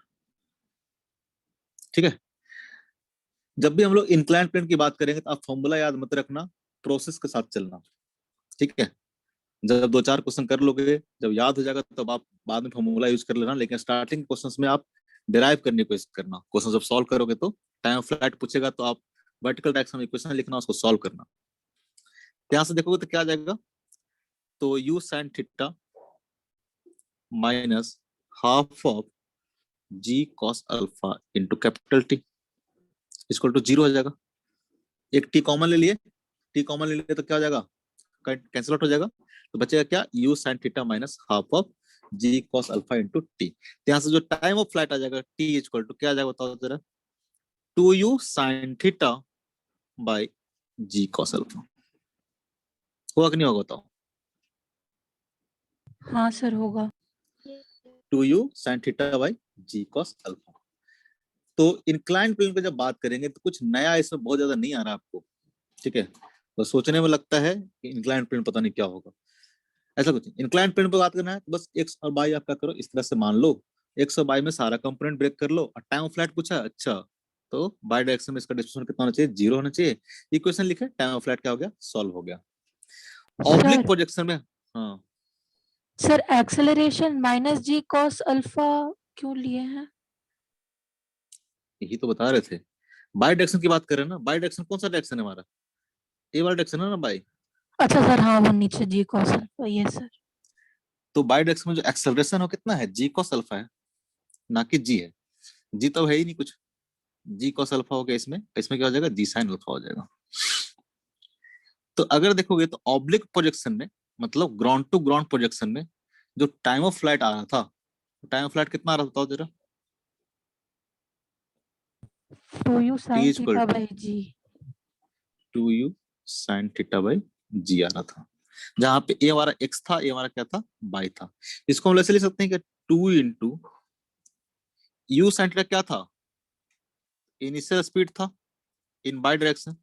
ठीक है, जब भी हम लोग इंक्लाइन प्लेन की बात करेंगे तो आप फॉर्मूला याद मत रखना, प्रोसेस के साथ चलना। ठीक है, जब दो चार क्वेश्चन कर लोगे, जब याद हो जाएगा तब आप बाद में फॉर्मूला यूज कर लेना, लेकिन स्टार्टिंग क्वेश्चंस में आप डिराइव करने की कोशिश करना, क्वेश्चन जब सॉल्व करोगे तो टाइम ऑफ फ्लाइट पूछेगा तो आप वर्टिकल डायरेक्शन में क्वेश्चन लिखना, उसको सॉल्व करना। ध्यान से देखोगे तो क्या आ जाएगा, तो u sign theta minus half of g cos alpha into capital T equal to zero हो जाएगा। एक टी कॉमन ले लिए, टी कॉमन ले लिए तो क्या हो जाएगा, कैंसिल आउट हो जाएगा, तो बचेगा क्या, u sign theta minus half of g cos alpha into t. यहाँ से जो टाइम ऑफ फ्लाइट आ जाएगा टी इक्वल टू क्या आ जाएगा बताओ जरा, two u sign theta by g cos alpha. होगा कि नहीं होगा बताओ, हाँ सर होगा। Two u sign theta by g cos alpha. तो इंक्लाइन प्लेन को जब बात करेंगे तो कुछ नया इसमें बहुत ज्यादा नहीं आ रहा आपको। ठीक है, तो सोचने में लगता है कि इंक्लाइन प्लेन पता नहीं क्या होगा, ऐसा कुछ इंक्लाइंड प्लेन पे बात करना है तो बस एक्स और वाई आप क्या करो, इस तरह से मान लो एक्स और वाई में सारा कंपोनेंट ब्रेक कर लो, और टाइम ऑफ फ्लाइट पूछा, अच्छा तो बाई डायरेक्शन में इसका डिस्प्लेसमेंट कितना होना चाहिए, 0 होना चाहिए। इक्वेशन लिखे, टाइम ऑफ फ्लाइट क्या हो गया, सॉल्व हो गया। ऑब्लिक सर प्रोजेक्शन में, हाँ sir acceleration minus g cos alpha क्यों लिए हैं? यही तो बता रहे थे, बाई डायरेक्शन की बात कर रहे हैं ना। बाई डायरेक्शन कौन सा डायरेक्शन है हमारा, ए वाला डायरेक्शन है ना बाई। अच्छा सर, हाँ वो नीचे जी कॉस अल्फा, ये सर। तो बाई डायरेक्शन में जो एक्सेलरेशन हो कितना है, जी कॉस अल्फा है, ना कि जी है। जी तो है ही नहीं कुछ, जी कॉस अल्फा हो गया, इसमें इसमें क्या हो जाएगा, जी साइन अल्फा हो जाएगा। तो अगर देखोगे तो ऑब्लिक प्रोजेक्शन में, मतलब ग्राउंड टू ग्राउंड प्रोजेक्शन में जो टाइम ऑफ फ्लाइट आ रहा था, टाइम ऑफ फ्लाइट कितना आ रहा था बताओ जरा। 2u t sin is equal theta two by g. 2u sine theta by g आ रहा था, जहां पे ए हमारा एक्स था, ए हमारा क्या था, बाई था। इसको हम ऐसे लिख सकते हैं कि 2 इंटू यू साइन थीटा क्या था, इनिशियल स्पीड था इन बाई डायरेक्शन,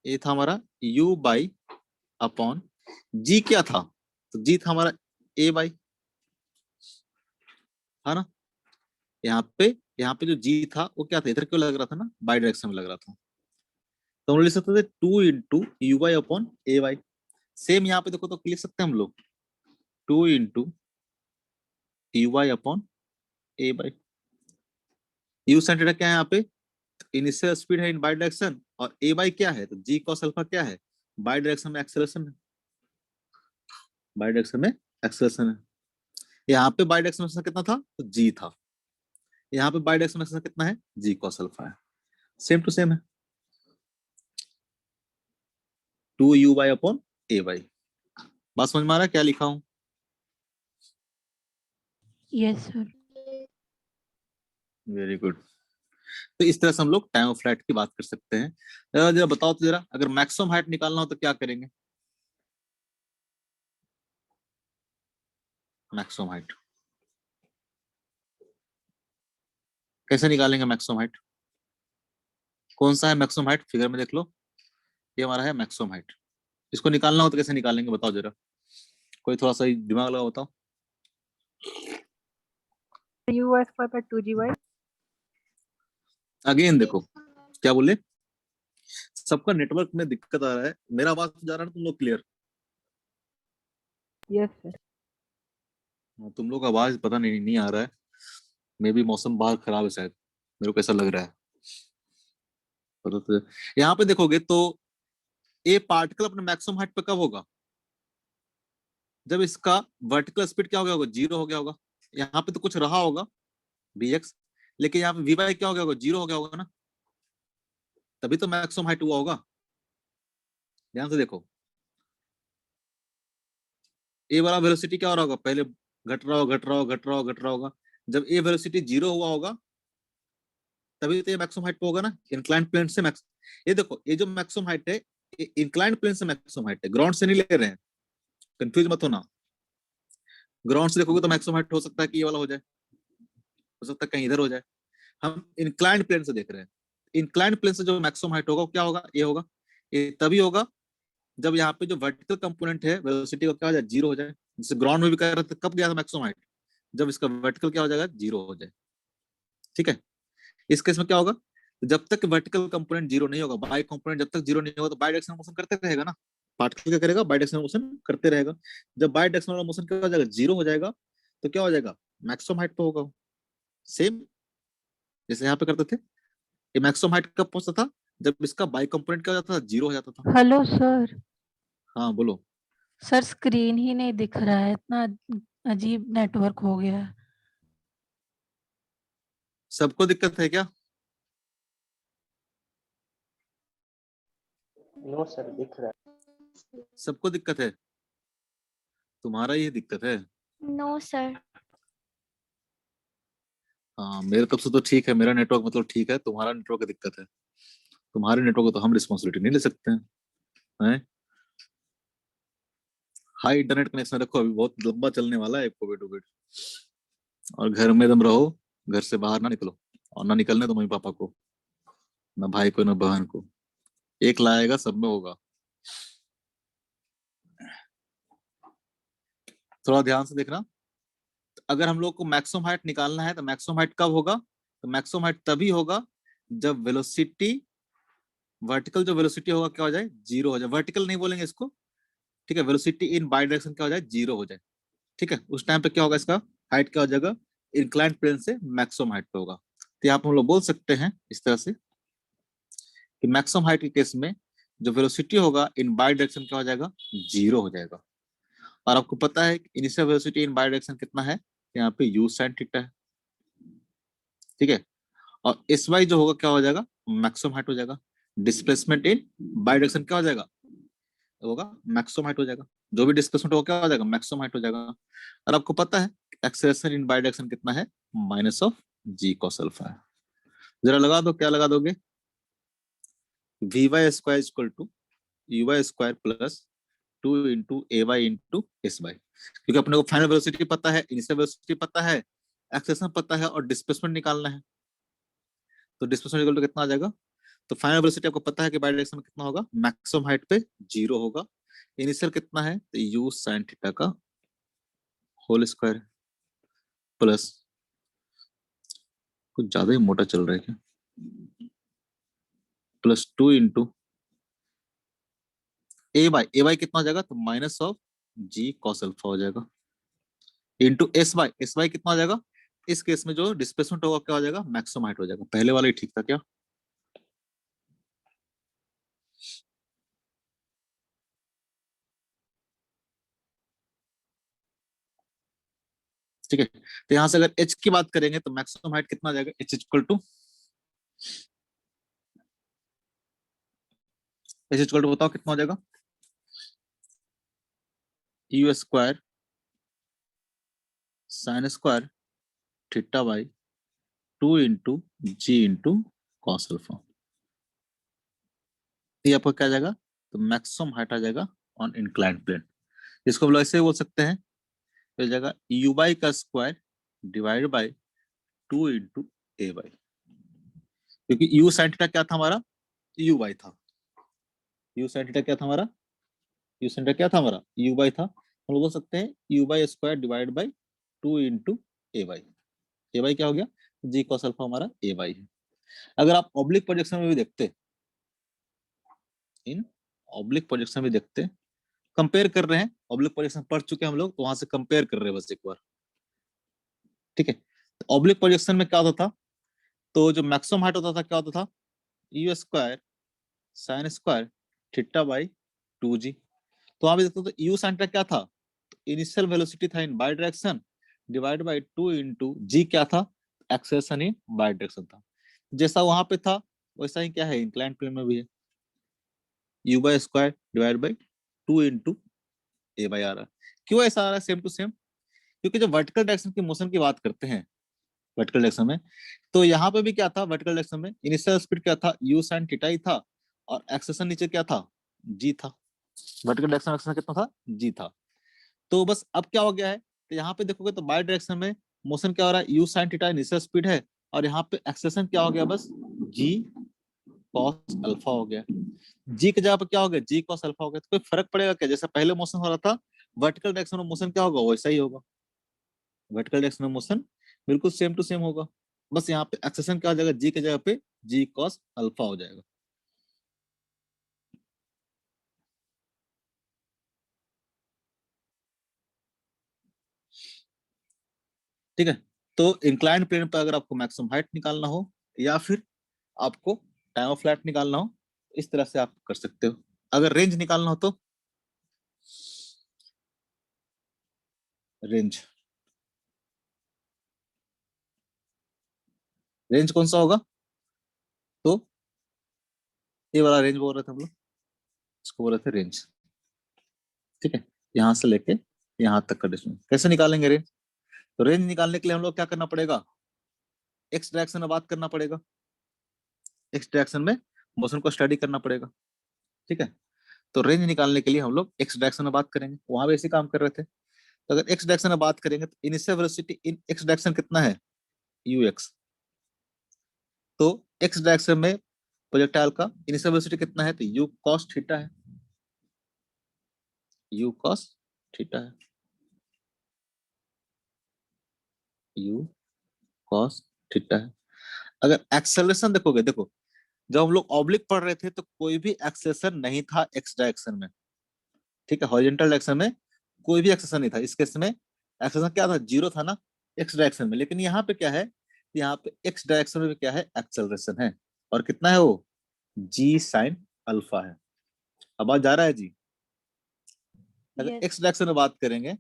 ये था हमारा u बाई अपॉन जी क्या था, तो जी था हमारा ए बाई, है ना। यहाँ पे जो जी था वो क्या था, इधर क्यों लग रहा था ना, बाई डायरेक्शन में लग रहा था, तो हम लिख सकते थे 2 into you by upon A by. Same यहाँ पे देखो तो लिख सकते हैं हम लोग 2 into upon A by. You sine theta क्या है यहाँ पे, इनिशियल स्पीड है इन बाई डायरेक्शन, और ए बाई क्या है, तो जी कॉस अल्फा क्या है, बाई डायरेक्शन में एक्सेलरेशन है, बाई डायरेक्शन में एक्सेलरेशन है। यहाँ पे बाई डायरेक्शन में कितना था, तो जी था, यहाँ पे बाई डायरेक्शन में कितना है, जी कॉस अल्फा है, सेम टू सेम है, 2 अपॉन ए बाई। बात समझ में आ रहा है क्या लिखा हूं। Yes sir. Very good. तो इस तरह से हम लोग टाइम ऑफ फ्लाइट की बात कर सकते हैं। जरा बताओ तो जरा, अगर मैक्सिमम हाइट निकालना हो तो क्या करेंगे, मैक्सिमम हाइट कैसे निकालेंगे, मैक्सिमम हाइट कौन सा है, मैक्सिमम हाइट फिगर में देख लो, ये हमारा है मैक्सिमम हाइट। इसको निकालना हो तो कैसे निकालेंगे बताओ जरा, कोई थोड़ा सा दिमाग लगाओ बताओ। u² पर 2gy। अगेन देखो क्या बोले, सबका नेटवर्क में दिक्कत आ रहा है, मेरा आवाज जा रहा है ना तुम लोग क्लियर। Yes sir. तुम लोग का आवाज पता नहीं आ रहा है, मे भी मौसम बाहर खराब है शायद, मेरे को ऐसा लग रहा है। पता तो यहाँ पे देखोगे तो ए पार्टिकल अपने मैक्सिमम हाइट पे कब होगा, जब इसका वर्टिकल स्पीड क्या हो गया होगा, 0 हो गया होगा। यहाँ पे तो कुछ रहा होगा bx, लेकिन यहाँ पे वी बाई क्या हो गया होगा, 0 हो गया होगा ना, तभी तो मैक्सिमम हाइट हुआ होगा। ध्यान से देखो, ए वाला वेलोसिटी क्या हो रहा होगा, पहले घट रहा होगा, घट रहा होगा, घट रहा होगा, घट रहा होगा। जब ए वेलोसिटी 0 हुआ होगा तभी तो ये मैक्सिमम हाइट पे होगा ना, इंक्लाइंड प्लेन से मैक्स। ये देखो ये जो मैक्सिमम हाइट है, इंक्लाइंड प्लेन से मैक्सिमम हाइट है, ग्राउंड से नहीं ले रहे हैं, कंफ्यूज मत होना। ग्राउंड से देखोगे तो मैक्सिमम हाइट हो सकता है कि ये वाला हो जाए, हो सकता है कहीं इधर हो जाए। हम इंक्लाइंड प्लेन से देख रहे हैं, इंक्लाइंड प्लेन से जो मैक्सिमम हाइट होगा वो क्या होगा, ये होगा। ये तभी होगा जब यहाँ पे जो वर्टिकल कंपोनेंट है वेलोसिटी का क्या हो जाए, 0 हो जाए। जैसे ग्राउंड में भी कर रहे थे, कब गया था मैक्सिमम हाइट, जब इसका वर्टिकल क्या हो जाएगा, 0 हो जाए। ठीक है, इस केस में क्या होगा, जब तक वर्टिकल कंपोनेंट 0 नहीं होगा, बाई कंपोनेंट जब तक 0 नहीं होगा तो बाई डायरेक्शनल मोशन करते रहेगा ना, पार्टिकल क्या करेगा, बाई डायरेक्शनल मोशन करते रहेगा। जब बाई डायरेक्शनल मोशन क्या हो जाएगा, 0 हो जाएगा, तो क्या हो जाएगा, मैक्सिमम हाइट पे होगा। सेम जैसे यहाँ पे करते थे, ये मैक्सिमम हाइट कब पहुंचता था, जब इसका बाई कंपोनेंट क्या हो जाता था, 0 हो जाता था। Hello sir. हाँ बोलो। सर स्क्रीन ही नहीं दिख रहा है, इतना अजीब नेटवर्क हो गया है। सबको दिक्कत है क्या, नो सर, दिख रहा है। सबको दिक्कत है, तुम्हारा ये दिक्कत है। No sir. हाँ मेरे तरफ से तो ठीक है, मेरा नेटवर्क मतलब ठीक है, तुम्हारा नेटवर्क की दिक्कत है, तुम्हारे नेटवर्क को तो हम रिस्पॉन्सिबिलिटी नहीं ले सकते हैं। हाई इंटरनेट कनेक्शन रखो, अभी बहुत लंबा चलने वाला है कोविड वोविड, और घर में दम रहो, घर से बाहर ना निकलो, और ना निकलने दो मम्मी पापा को, ना भाई को, ना बहन को, एक लाएगा सब में होगा। थोड़ा ध्यान से देखना। तो अगर हम लोग को मैक्सिमम हाइट निकालना है तो मैक्सिमम हाइट कब होगा? तो मैक्सिमम हाइट तभी होगा जब वेलोसिटी, वर्टिकल जो वेलोसिटी होगा क्या हो जाए? जीरो हो जाए। वर्टिकल नहीं बोलेंगे इसको, ठीक है, वेलोसिटी इन बाई डायरेक्शन क्या हो जाए? जीरो हो जाए। ठीक है, उस टाइम पे क्या होगा? इसका हाइट क्या हो जाएगा? इंक्लाइंड प्लेन से मैक्सिमम हाइट पे होगा। तो यहाँ पे हम लोग बोल सकते हैं इस तरह से कि मैक्सिमम हाइट के केस में जो वेलोसिटी होगा इन बाई डायरेक्शन क्या हो जाएगा? जीरो हो जाएगा। और आपको पता है इनिशियल वेलोसिटी इन बाई डायरेक्शन कितना है? यहाँ पे u sin थीटा है। ठीक है, और एस वाई जो होगा क्या हो जाएगा? मैक्सिमम हाइट हो जाएगा। डिस्प्लेसमेंट इन बाई डायरेक्शन क्या हो जाएगा? होगा मैक्सिमम हाइट हो जाएगा। जो भी डिस्प्लेसमेंट होगा क्या हो जाएगा? मैक्सिमम हाइट हो जाएगा। और आपको पता है एक्सेलरेशन इन बाई डायरेक्शन कितना है? Minus of g cos alpha है। जरा लगा दो, क्या लगा दोगे? V y square equal to u y square plus 2 into a y into s y. क्योंकि अपने को फाइनल वेलोसिटी पता है, इनिशियल वेलोसिटी पता है, एक्सेलरेशन पता है और डिस्प्लेसमेंट निकालना है। तो डिस्प्लेसमेंट इक्वल टू कितना आ जाएगा? तो फाइनल वेलोसिटी आपको पता है कि बाई डायरेक्शन में कितना होगा? मैक्सिमम हाइट पे जीरो होगा। इनिशियल कितना है? तो यू साइन थीटा का होल स्क्वायर प्लस, कुछ ज्यादा ही मोटा चल रहा है क्या? प्लस 2 इंटू ए वाई कितना हो जाएगा? तो minus of g cos alpha हो जाएगा इंटू एस वाई कितना हो जाएगा? इस केस में जो डिस्प्लेसमेंट होगा क्या हो जाएगा? मैक्सिमम हाइट हो जाएगा। पहले वाला ही ठीक था क्या? ठीक है, तो यहां से अगर एच की बात करेंगे तो मैक्सिमम हाइट कितना आ जाएगा? एच इक्वल टू बताओ कितना हो जाएगा? U square sine square theta by 2 into g into cos alpha. ये आपका क्या आ जाएगा? तो मैक्सिमम हाइट आ जाएगा ऑन इंक्लाइंड प्लेन। इसको हम लोग ऐसे बोल सकते हैं, तो हो जाएगा यू बाई का square divide by 2 into a by. क्योंकि यू साइन थीटा क्या था हमारा? यू बाई था। यू साइन थीटा क्या था हमारा? यू साइन थीटा क्या था हमारा? यू बाई था। हम लोग बोल सकते हैं you y square divide by 2 into a by. A by क्या हो गया? जी कॉस अल्फा हमारा ए बाई है। अगर आप ऑब्लिक प्रोजेक्शन में भी देखते, इन ऑब्लिक प्रोजेक्शन में देखते, कंपेयर कर रहे हैं, ऑब्लिक प्रोजेक्शन पढ़ चुके हैं हम लोग, तो वहां से कंपेयर कर रहे हैं बस एक बार। ठीक है, तो ऑब्लिक प्रोजेक्शन में क्या होता था? तो जो मैक्सिमम हाइट होता था क्या होता था? You square sine square theta by 2g। तो वहां पे देखते तो यू साइन थीटा क्या था? इनिशियल वेलोसिटी था in y direction divide by 2 into g क्या था? एक्सेलरेशन इन बाई डायरेक्शन था। जैसा वहां पे था वैसा ही क्या है इंक्लाइंड प्लेन में भी है, u y square divide by 2 into a y आ रहा है। क्यों ऐसा आ रहा है सेम टू सेम? क्योंकि जब वर्टिकल डायरेक्शन की मोशन की बात करते हैं वर्टिकल डायरेक्शन में, तो यहाँ पे भी क्या था? वर्टिकल डायरेक्शन में इनिशियल स्पीड क्या था? यू साइन थीटा ही था, और एक्सेलरेशन नीचे क्या था? जी था। वर्टिकल डायरेक्शन में एक्सेलरेशन कितना था? जी था। तो बस अब क्या हो गया है? तो यहाँ पे देखोगे तो बाई डायरेक्शन में मोशन क्या हो रहा है? You sine theta initial speed है, और यहाँ पे एक्सेलरेशन क्या हो गया? बस जी कॉस अल्फा हो गया। जी की जगह पे क्या हो गया? जी कॉस अल्फा हो गया। तो कोई फर्क पड़ेगा क्या? जैसे पहले मोशन हो रहा था वर्टिकल डायरेक्शन में मोशन क्या होगा? वैसा ही होगा। वर्टिकल डायरेक्शन में मोशन बिल्कुल सेम टू सेम होगा। बस यहाँ पे एक्सेलरेशन क्या हो जाएगा? जी की जगह पे जी कॉस अल्फा हो जाएगा। ठीक है, तो इंक्लाइन प्लेन पर अगर आपको मैक्सिमम हाइट निकालना हो या फिर आपको टाइम ऑफ फ्लाइट निकालना हो, इस तरह से आप कर सकते हो। अगर रेंज निकालना हो तो रेंज, रेंज कौन सा होगा? तो ये वाला रेंज बोल रहे थे हम लोग, इसको बोल रहे थे रेंज। ठीक है, यहाँ से लेके यहाँ तक का डिस्टेंस कैसे निकालेंगे रेंज? तो रेंज निकालने के लिए हम लोग क्या करना पड़ेगा? एक्स डायरेक्शन में बात करना पड़ेगा। एक्स डायरेक्शन में मोशन को स्टडी करना पड़ेगा। ठीक है, तो रेंज निकालने के लिए हम लोग एक्स डायरेक्शन में बात करेंगे, वहां भी ऐसे काम कर रहे थे। तो अगर एक्स डायरेक्शन में बात करेंगे तो initial velocity in x direction कितना है? You x. तो एक्स डायरेक्शन में प्रोजेक्टाइल का इनिशियल वेलोसिटी कितना है? तो यू कॉस थीटा है, यू कॉस थीटा है। u cos थीटा है। अगर एक्सेलरेशन देखोगे, देखो जब हम लोग ऑब्लिक पढ़ रहे थे तो कोई भी एक्सेलरेशन नहीं था एक्स डायरेक्शन में, ठीक है, हॉरिजॉन्टल डायरेक्शन में कोई भी एक्सेलरेशन नहीं था। इस केस में एक्सेलरेशन क्या था, जीरो था ना एक्स डायरेक्शन में। लेकिन यहाँ पे क्या है, यहाँ पे एक्स डायरेक्शन में क्या है, एक्सेलरेशन है, और कितना है वो, जी साइन अल्फा है। अब आ जा रहा है जी। अगर यस एक्स डायरेक्शन में बात करेंगे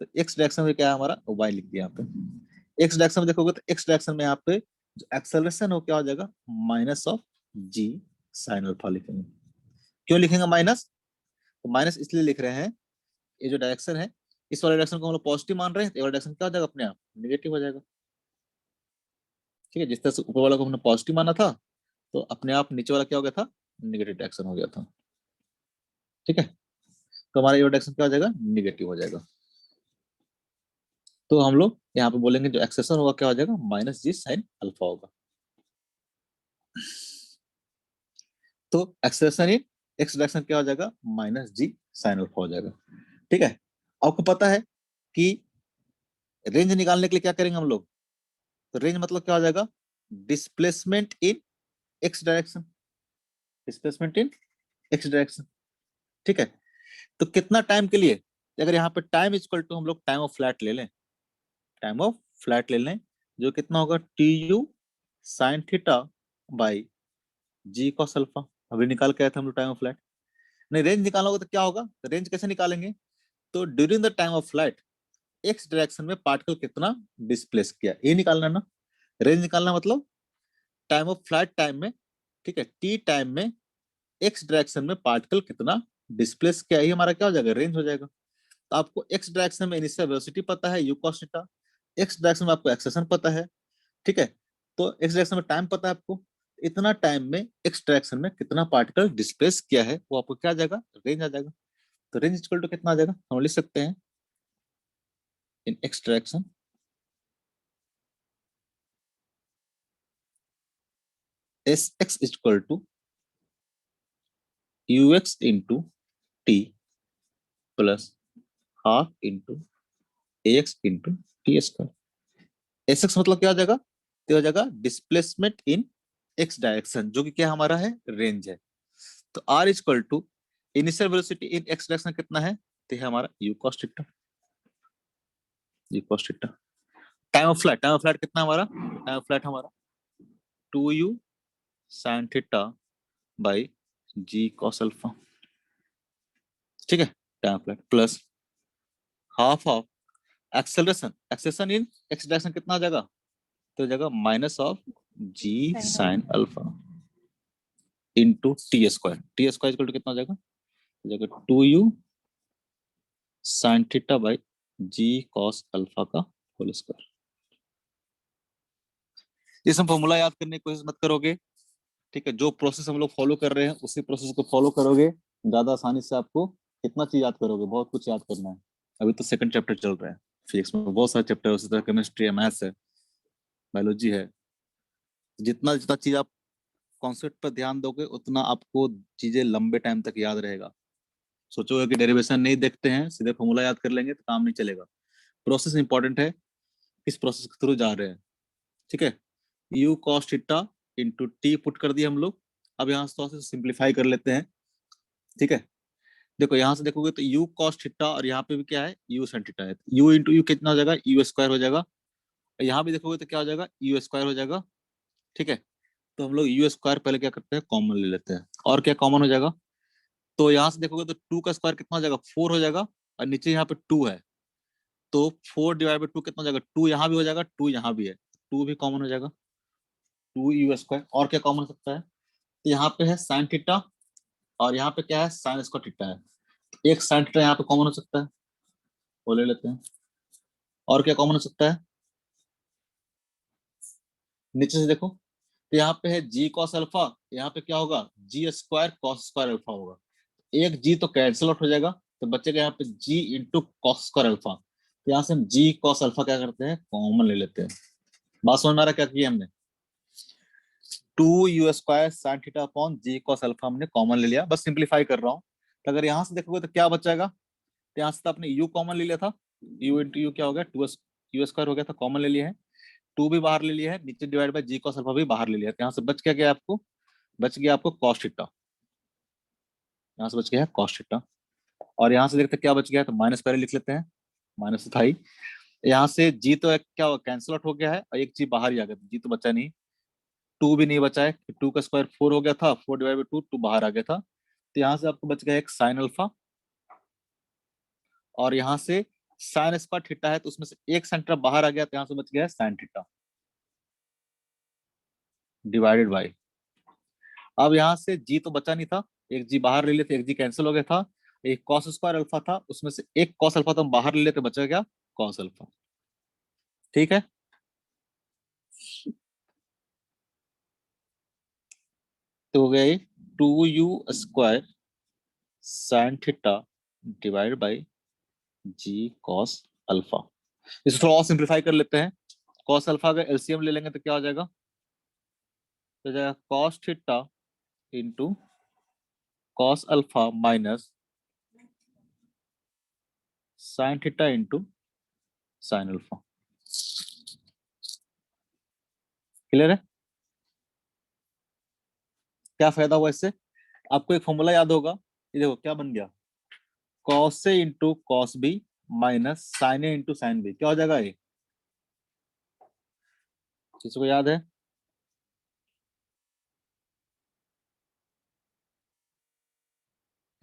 तो एक्स डायरेक्शन में क्या है हमारा, वाई लिख दिया यहाँ पे। एक्स डायरेक्शन में देखोगे तो एक्स डायरेक्शन में यहाँ पे जो एक्सेलरेशन हो क्या हो जाएगा, minus of g sine alpha लिखेंगे। क्यों लिखेंगे माइनस, तो माइनस इसलिए लिख रहे हैं, ये जो डायरेक्शन है इस वाले डायरेक्शन को हम लोग पॉजिटिव मान रहे हैं, तो ये वाला डायरेक्शन क्या हो जाएगा, अपने आप नेगेटिव हो जाएगा। ठीक है, जिस तरह से ऊपर वाला को हमने पॉजिटिव माना था तो अपने आप नीचे वाला क्या हो गया था, नेगेटिव डायरेक्शन हो गया था। ठीक है, तो हमारा ये डायरेक्शन क्या हो जाएगा, नेगेटिव हो जाएगा। तो हम लोग यहाँ पे बोलेंगे जो एक्सेशन होगा क्या हो जाएगा, माइनस जी साइन अल्फा होगा। तो एक्सेशन इन एक्स डायरेक्शन क्या हो जाएगा, माइनस जी साइन अल्फा हो जाएगा। ठीक है, आपको पता है कि रेंज निकालने के लिए क्या करेंगे हम लोग, तो रेंज मतलब क्या हो जाएगा, displacement in x direction, displacement in x direction. ठीक है, तो कितना टाइम के लिए, अगर यहाँ पे टाइम इक्वल टू हम लोग टाइम ऑफ फ्लैट ले लें, टाइम ऑफ फ्लैट ले लें, जो कितना होगा, t u sign theta by g cos alpha. अभी निकाल के आए थे हम लोग टाइम ऑफ फ्लैट। नहीं, रेंज निकालना होगा तो क्या होगा, तो रेंज कैसे निकालेंगे, तो during the time of flight x direction में पार्टिकल कितना डिस्प्लेस किया, ये निकालना ना। रेंज निकालना मतलब टाइम ऑफ फ्लाइट टाइम में, ठीक है, टी टाइम में एक्स डायरेक्शन में पार्टिकल कितना डिस्प्लेस किया, ये हमारा क्या हो जाएगा, रेंज हो जाएगा। तो आपको एक्स डायरेक्शन में इनिशियल वेलोसिटी पता है, u cos theta, x direction में आपको एक्सेलरेशन पता है। ठीक है, तो एक्स डायरेक्शन में टाइम पता है आपको, इतना टाइम में एक्स डायरेक्शन में कितना पार्टिकल डिस्प्लेस किया है, वो आपको क्या आ जाएगा, रेंज आ जाएगा। तो रेंज इक्वल टू कितना आ जाएगा, हम लिख सकते हैं in x direction s x equal to u x into t plus half into a x into t square. S x मतलब क्या हो जाएगा, तो हो जाएगा डिस्प्लेसमेंट इन एक्स डायरेक्शन, जो कि क्या हमारा है, रेंज है। तो are equal to initial velocity in x direction कितना है, तो है हमारा u cos theta, u cos theta. Time of flight, time of flight कितना हमारा, टाइम ऑफ फ्लाइट हमारा two u sign theta by g cos alpha. ठीक है, time of flight plus half of acceleration, acceleration in x direction कितना आ जाएगा, तो हो जाएगा minus of g sine alpha into t square, T square equal to कितना हो जाएगा, हो जाएगा two u sign theta by g cos alpha का होल स्क्वायर। ये सब फॉर्मूला याद करने की कोशिश मत करोगे, ठीक है, जो प्रोसेस हम लोग फॉलो कर रहे हैं उसी प्रोसेस को फॉलो करोगे, ज्यादा आसानी से आपको कितना चीज याद करोगे, बहुत कुछ याद करना है। अभी तो सेकंड चैप्टर चल रहा है, फिजिक्स में बहुत सारे चैप्टर है, उसी तरह केमिस्ट्री है, मैथ्स है, बायोलॉजी है। जितना जितना चीज आप कॉन्सेप्ट पर ध्यान दोगे उतना आपको चीजें लंबे टाइम तक याद रहेगा। सोचोगे कि डेरिवेशन नहीं देखते हैं, सीधे फॉर्मूला याद कर लेंगे तो काम नहीं चलेगा। प्रोसेस इंपॉर्टेंट है, किस प्रोसेस के थ्रू जा रहे हैं। ठीक है, u cos theta into T put कर दिए हम लोग। अब यहाँ से थोड़ा सा सिंप्लीफाई कर लेते हैं। ठीक है, देखो यहाँ से देखोगे तो यू कॉस थीटा और यहाँ पे भी क्या है, यू साइन थीटा है, यू इंटू यू कितना हो जाएगा, यू स्क्वायर हो जाएगा। यहाँ भी देखोगे तो क्या हो जाएगा, यू स्क्वायर हो जाएगा। ठीक है, तो हम लोग यू स्क्वायर पहले क्या करते हैं, कॉमन ले लेते हैं, और क्या कॉमन हो जाएगा, तो यहाँ से देखोगे तो टू का स्क्वायर कितना हो जाएगा, फोर हो जाएगा, और नीचे यहाँ पे टू है, तो फोर डिवाइड बाई टू कितना हो जाएगा, टू यहाँ भी हो जाएगा, टू यहाँ भी है, टू भी कॉमन हो जाएगा, टू यू स्क्वायर। और क्या कॉमन हो सकता है, तो यहाँ पे है साइन थीटा और यहाँ पे क्या है, साइन स्क्वायर थीटा है, एक साइन थीटा यहाँ पे कॉमन हो सकता है, वो ले लेते हैं। और क्या कॉमन हो सकता है, नीचे से देखो तो यहाँ पे है जी कॉस अल्फा, यहाँ पे क्या होगा, जी स्क्वायर कॉस स्क्वायर अल्फा होगा, एक जी तो कैंसिल आउट हो जाएगा, तो बचेगा यहाँ पे जी इंटू कॉस स्क्वायर अल्फा। तो यहाँ से हम जी कॉस अल्फा क्या करते हैं, कॉमन ले लेते हैं। बात समझ में आ रहा है क्या किया हमने, two u square sine theta upon g cos alpha हमने कॉमन ले लिया, बस सिंप्लीफाई कर रहा हूँ। तो अगर यहाँ से देखोगे तो क्या बचेगा, तो यहाँ से तो आपने यू कॉमन ले लिया था, यू इंटू यू क्या हो गया, टू यू स्क्वायर हो गया था, कॉमन ले लिया है, 2 भी बाहर ले लिया है, नीचे divide by g cos alpha भी बाहर ले लिया है, यहाँ से बच क्या गया आपको, बच गया आपको कॉस थीटा, यहाँ से बच गया है कॉस थीटा। और यहाँ से देखते क्या बच गया है, तो माइनस पहले लिख लेते हैं, माइनस था ही, यहाँ से जी तो क्या हुआ, कैंसिल आउट हो गया है, और एक जी बाहर ही आ गया, जी तो बचा नहीं, 2 भी नहीं बचा है, 2 का स्क्वायर 4 हो गया था, 4 डिवाइड बाई 2, 2 बाहर आ गया था, तो यहाँ से आपको बच गया एक साइन अल्फा, और यहाँ से साइन स्क्वायर थीटा है, तो उसमें से एक साइन थीटा बाहर आ गया, तो यहाँ से बच गया है साइन थीटा डिवाइडेड बाई, अब यहाँ से जी तो बचा नहीं था, एक जी बाहर ले लेते, एक जी कैंसिल हो गया था, एक कॉस स्क्वायर अल्फा था, उसमें से एक कॉस अल्फा तो हम बाहर ले लेते, बचा गया कॉस अल्फा। ठीक है, तो हो गया ये 2u square sine theta divide by g cos alpha. इसे थोड़ा और सिंप्लीफाई कर लेते हैं, कॉस अल्फा का एलसीएम ले लेंगे तो क्या हो जाएगा, तो जाएगा cos theta into cos alpha minus sine theta into sine alpha. Clear है, क्या फायदा हुआ इससे, आपको एक फॉर्मूला याद होगा, ये देखो क्या बन गया, cos a into cos b minus sine A into sine b, क्या हो जाएगा ये, किसी को याद है,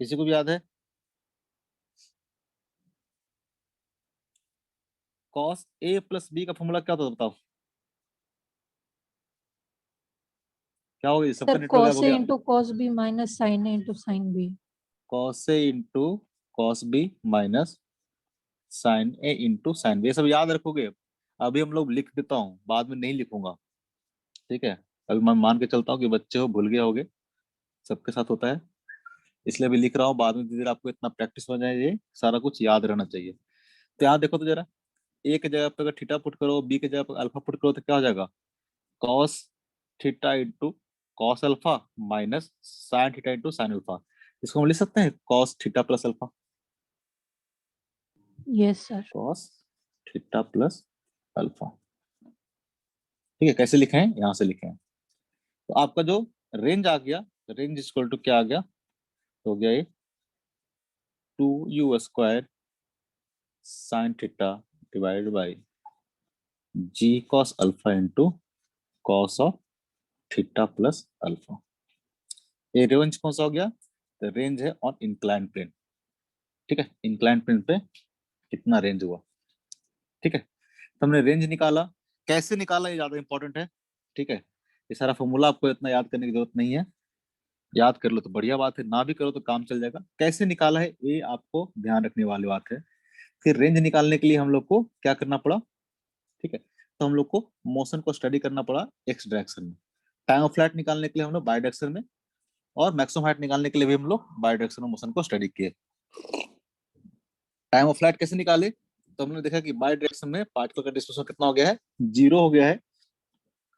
किसी को भी याद है, कॉस ए प्लस बी का फॉर्मूला क्या होता था बताओ, क्या हो गया, सबका सर नेटवर्क गायब कॉस हो ए गया, into cos b minus sine A into sine b. Cos a into cos b minus sine A into sine b, ये सब याद रखोगे, अभी हम लोग लिख देता हूँ, बाद में नहीं लिखूंगा, ठीक है, अभी मैं मान के चलता हूँ कि बच्चे हो भूल गए होगे, सबके साथ होता है, इसलिए अभी लिख रहा हूँ, बाद में धीरे धीरे आपको इतना प्रैक्टिस हो जाए, ये सारा कुछ याद रहना चाहिए। तो यहाँ देखो तो जरा, ए की जगह पे अगर थीटा पुट करो, बी की जगह पे अल्फा पुट करो, तो क्या हो जाएगा, cos theta into cos alpha minus sine theta into sine alpha, इसको हम लिख सकते हैं cos theta plus alpha, yes sir. Cos theta plus alpha. ठीक है, कैसे लिखे हैं, यहाँ से लिखे हैं, तो आपका जो रेंज आ गया, रेंज इक्वल टू क्या आ गया, तो हो गया ये 2u square sine theta divided by g cos alpha into cos of theta plus alpha. ये रेंज कौन सा हो गया, तो रेंज है ऑन इंक्लाइन प्लेन, ठीक है, इंक्लाइन प्लेन पे कितना रेंज हुआ, ठीक है, तो हमने रेंज निकाला, कैसे निकाला ये ज्यादा इंपॉर्टेंट है, ठीक है, ये सारा फॉर्मूला आपको इतना याद करने की जरूरत नहीं है, याद कर लो तो बढ़िया बात है, ना भी करो तो काम चल जाएगा, कैसे निकाला है ये आपको ध्यान रखने वाली बात है। फिर रेंज निकालने के लिए हम लोग को क्या करना पड़ा, ठीक है, तो हम लोग को मोशन को स्टडी करना पड़ा एक्स डायरेक्शन में, टाइम ऑफ फ्लाइट निकालने के लिए हम लोग बाई डायरेक्शन में, और मैक्सिमम हाइट निकालने के लिए भी हम लोग बाई डायरेक्शन मोशन को स्टडी किए। टाइम ऑफ फ्लाइट कैसे निकाले, तो हमने देखा कि बाई डायरेक्शन में पार्टिकल का डिस्प्लेसमेंट कितना हो गया है, 0 हो गया है,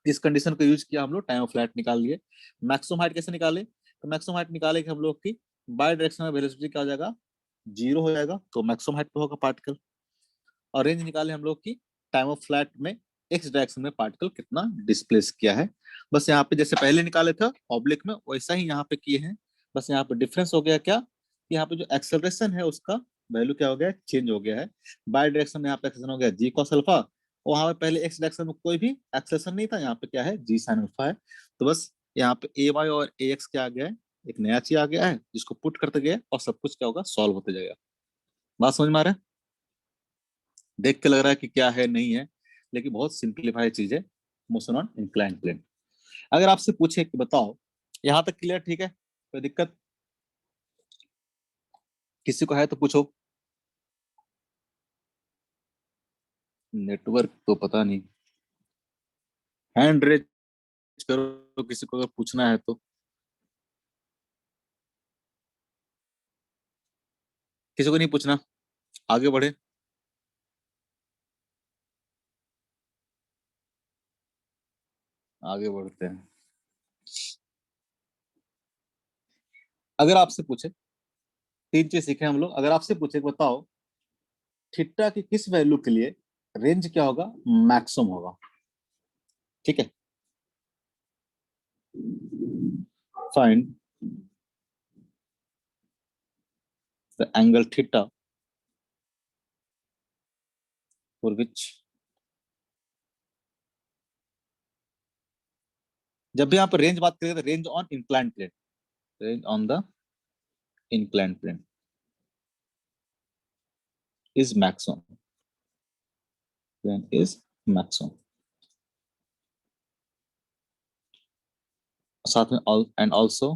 इस कंडीशन को यूज किया, हम लोग टाइम ऑफ फ्लाइट निकाल लिए। मैक्सिमम हाइट कैसे निकाले, तो मैक्सिमम हाइट निकाले कि हम लोग की बाई डायरेक्शन में वेलोसिटी क्या हो जाएगा, 0 हो जाएगा, तो मैक्सिमम हाइट पे होगा पार्टिकल, और रेंज निकाले हम लोग की टाइम ऑफ फ्लाइट में एक्स डायरेक्शन में पार्टिकल कितना डिस्प्लेस किया है। बस यहाँ पे जैसे पहले निकाले थे ऑब्लिक में, वैसा ही यहाँ पे किए हैं, बस यहाँ पे डिफरेंस हो गया क्या, कि यहाँ पे जो एक्सेलरेशन है उसका वैल्यू क्या हो गया, चेंज हो गया है, बाई डायरेक्शन में यहाँ पे एक्सेलरेशन हो गया जी कॉस अल्फा, और वहां पे पहले एक्स डायरेक्शन में कोई भी एक्सेलरेशन नहीं था, यहाँ पे क्या है जी साइन अल्फा है, तो बस यहाँ पे ए वाई और ए एक्स क्या आ गया है, एक नया चीज आ गया है, जिसको पुट करते गए और सब कुछ क्या होगा, सॉल्व होते जाएगा। बात समझ में आ रहा है, देख के लग रहा है कि क्या है नहीं है, लेकिन बहुत सिंप्लीफाइड चीज है, मोशन ऑन इंक्लाइन प्लेन। अगर आपसे पूछे कि बताओ यहाँ तक क्लियर, ठीक है, कोई दिक्कत किसी को है तो पूछो, नेटवर्क तो पता नहीं, हैंड रेज करो किसी को अगर पूछना है तो, किसी को नहीं पूछना, आगे बढ़े, आगे बढ़ते हैं। अगर आपसे पूछे, 3 चीज सीखे हम लोग, अगर आपसे पूछे कि बताओ थीटा की किस वैल्यू के लिए रेंज क्या होगा, मैक्सिमम होगा। ठीक है, find the angle theta for which, जब भी आप रेंज बात करेंगे तो range on inclined plane, range on the inclined plane is maximum, then is maximum। साथ में all and also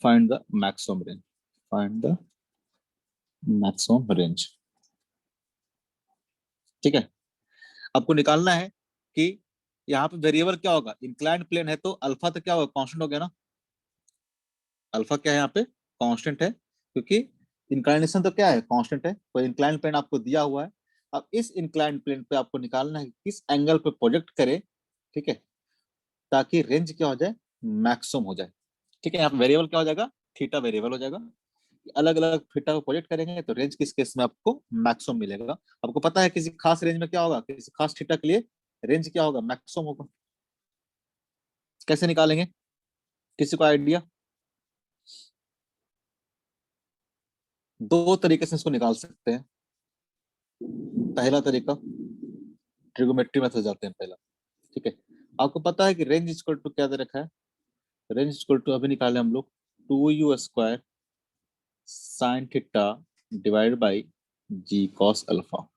find the maximum range, find the maximum range। ठीक है, आपको निकालना है कि यहाँ पे वेरिएबल क्या होगा, इंक्लाइंड प्लेन है तो अल्फा तो क्या होगा, कांस्टेंट हो गया ना। अल्फा क्या है यहाँ पे, कांस्टेंट है, क्योंकि इंक्लाइनेशन तो क्या है, कांस्टेंट है। तो इंक्लाइंड प्लेन आपको दिया हुआ है। अब इस इंक्लाइंड प्लेन पे आपको निकालना है किस एंगल पे प्रोजेक्ट करे, ठीक है, ताकि रेंज क्या हो जाए, मैक्सिमम हो जाए। ठीक है, यहाँ पे वेरिएबल क्या हो जाएगा, थीटा वेरिएबल हो जाएगा। अलग अलग थीटा को प्रोजेक्ट करेंगे तो रेंज किस केस में आपको मैक्सिमम मिलेगा। आपको पता है किसी खास रेंज में क्या होगा, किसी खास थीटा के लिए रेंज क्या होगा, मैक्सिमम होगा। कैसे निकालेंगे, किसी को आइडिया? दो तरीके से इसको निकाल सकते हैं। पहला तरीका, ट्रिगोमेट्री मेथड जाते हैं पहला। ठीक है, आपको पता है कि रेंज इक्वल टू क्या दे रखा है, रेंज इक्वल टू अभी निकाले हम लोग 2u² sine theta divide by g cos alpha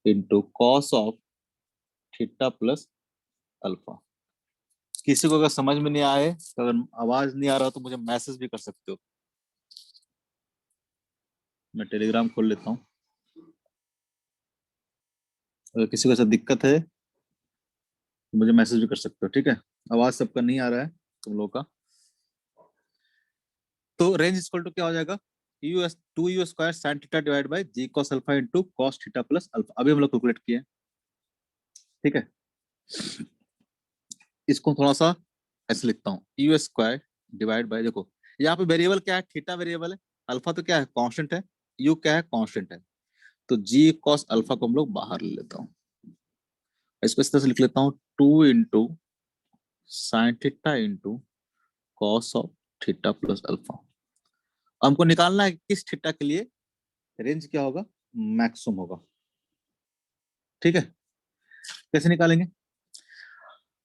into cos of theta plus alpha. किसी को अगर समझ में नहीं आए, अगर आवाज नहीं आ रहा तो मुझे मैसेज भी कर सकते हो, मैं टेलीग्राम खोल लेता हूँ। अगर किसी को ऐसा दिक्कत है तो मुझे मैसेज भी कर सकते हो। ठीक है, आवाज सबका नहीं आ रहा है तुम लोग का। तो रेंज इक्वल टू क्या हो जाएगा, यूएस 2u² sine theta divide by g cos alpha into cos theta plus alpha. अभी हम लोग कैलकुलेट किए। ठीक है, इसको थोड़ा सा ऐसे लिखता हूँ, u² डिवाइड बाई, देखो यहाँ पे वेरिएबल क्या है, थीटा वेरिएबल है, अल्फा तो क्या है, कांस्टेंट है, यू क्या है, कांस्टेंट है। तो जी कॉस अल्फा को हम लोग बाहर ले लेता हूँ, इसको इस तरह से लिख लेता हूँ 2 into sine theta into cos of theta plus alpha. हमको निकालना है किस थीटा के लिए रेंज क्या होगा, मैक्सिमम होगा। ठीक है, कैसे निकालेंगे,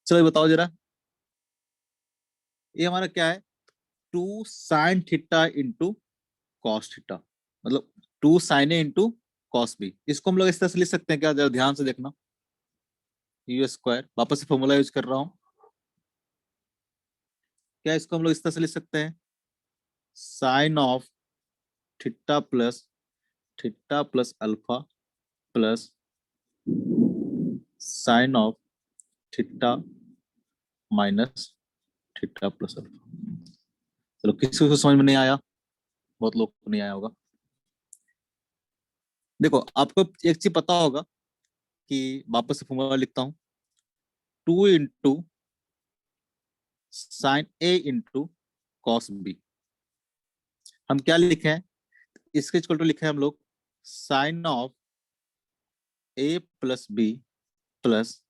चलो बताओ जरा। ये हमारा क्या है, 2 sine theta into cos theta, मतलब 2 साइन ए इंटू कॉस बी। इसको हम लोग इस तरह से लिख सकते हैं क्या, जरा ध्यान से देखना। u², वापस से फॉर्मूला यूज कर रहा हूं, क्या इसको हम लोग इस तरह से लिख सकते हैं, sine of theta plus alpha plus sine of theta minus theta plus alpha. चलो, किसी को समझ में नहीं आया, बहुत लोग को नहीं आया होगा। देखो, आपको एक चीज पता होगा कि वापस से फॉर्मूला लिखता हूं, 2 इंटू साइन ए इंटू कॉस बी। हम क्या लिखे हैं, इसके इक्वल टू लिखे हैं हम लोग sine of A plus B plus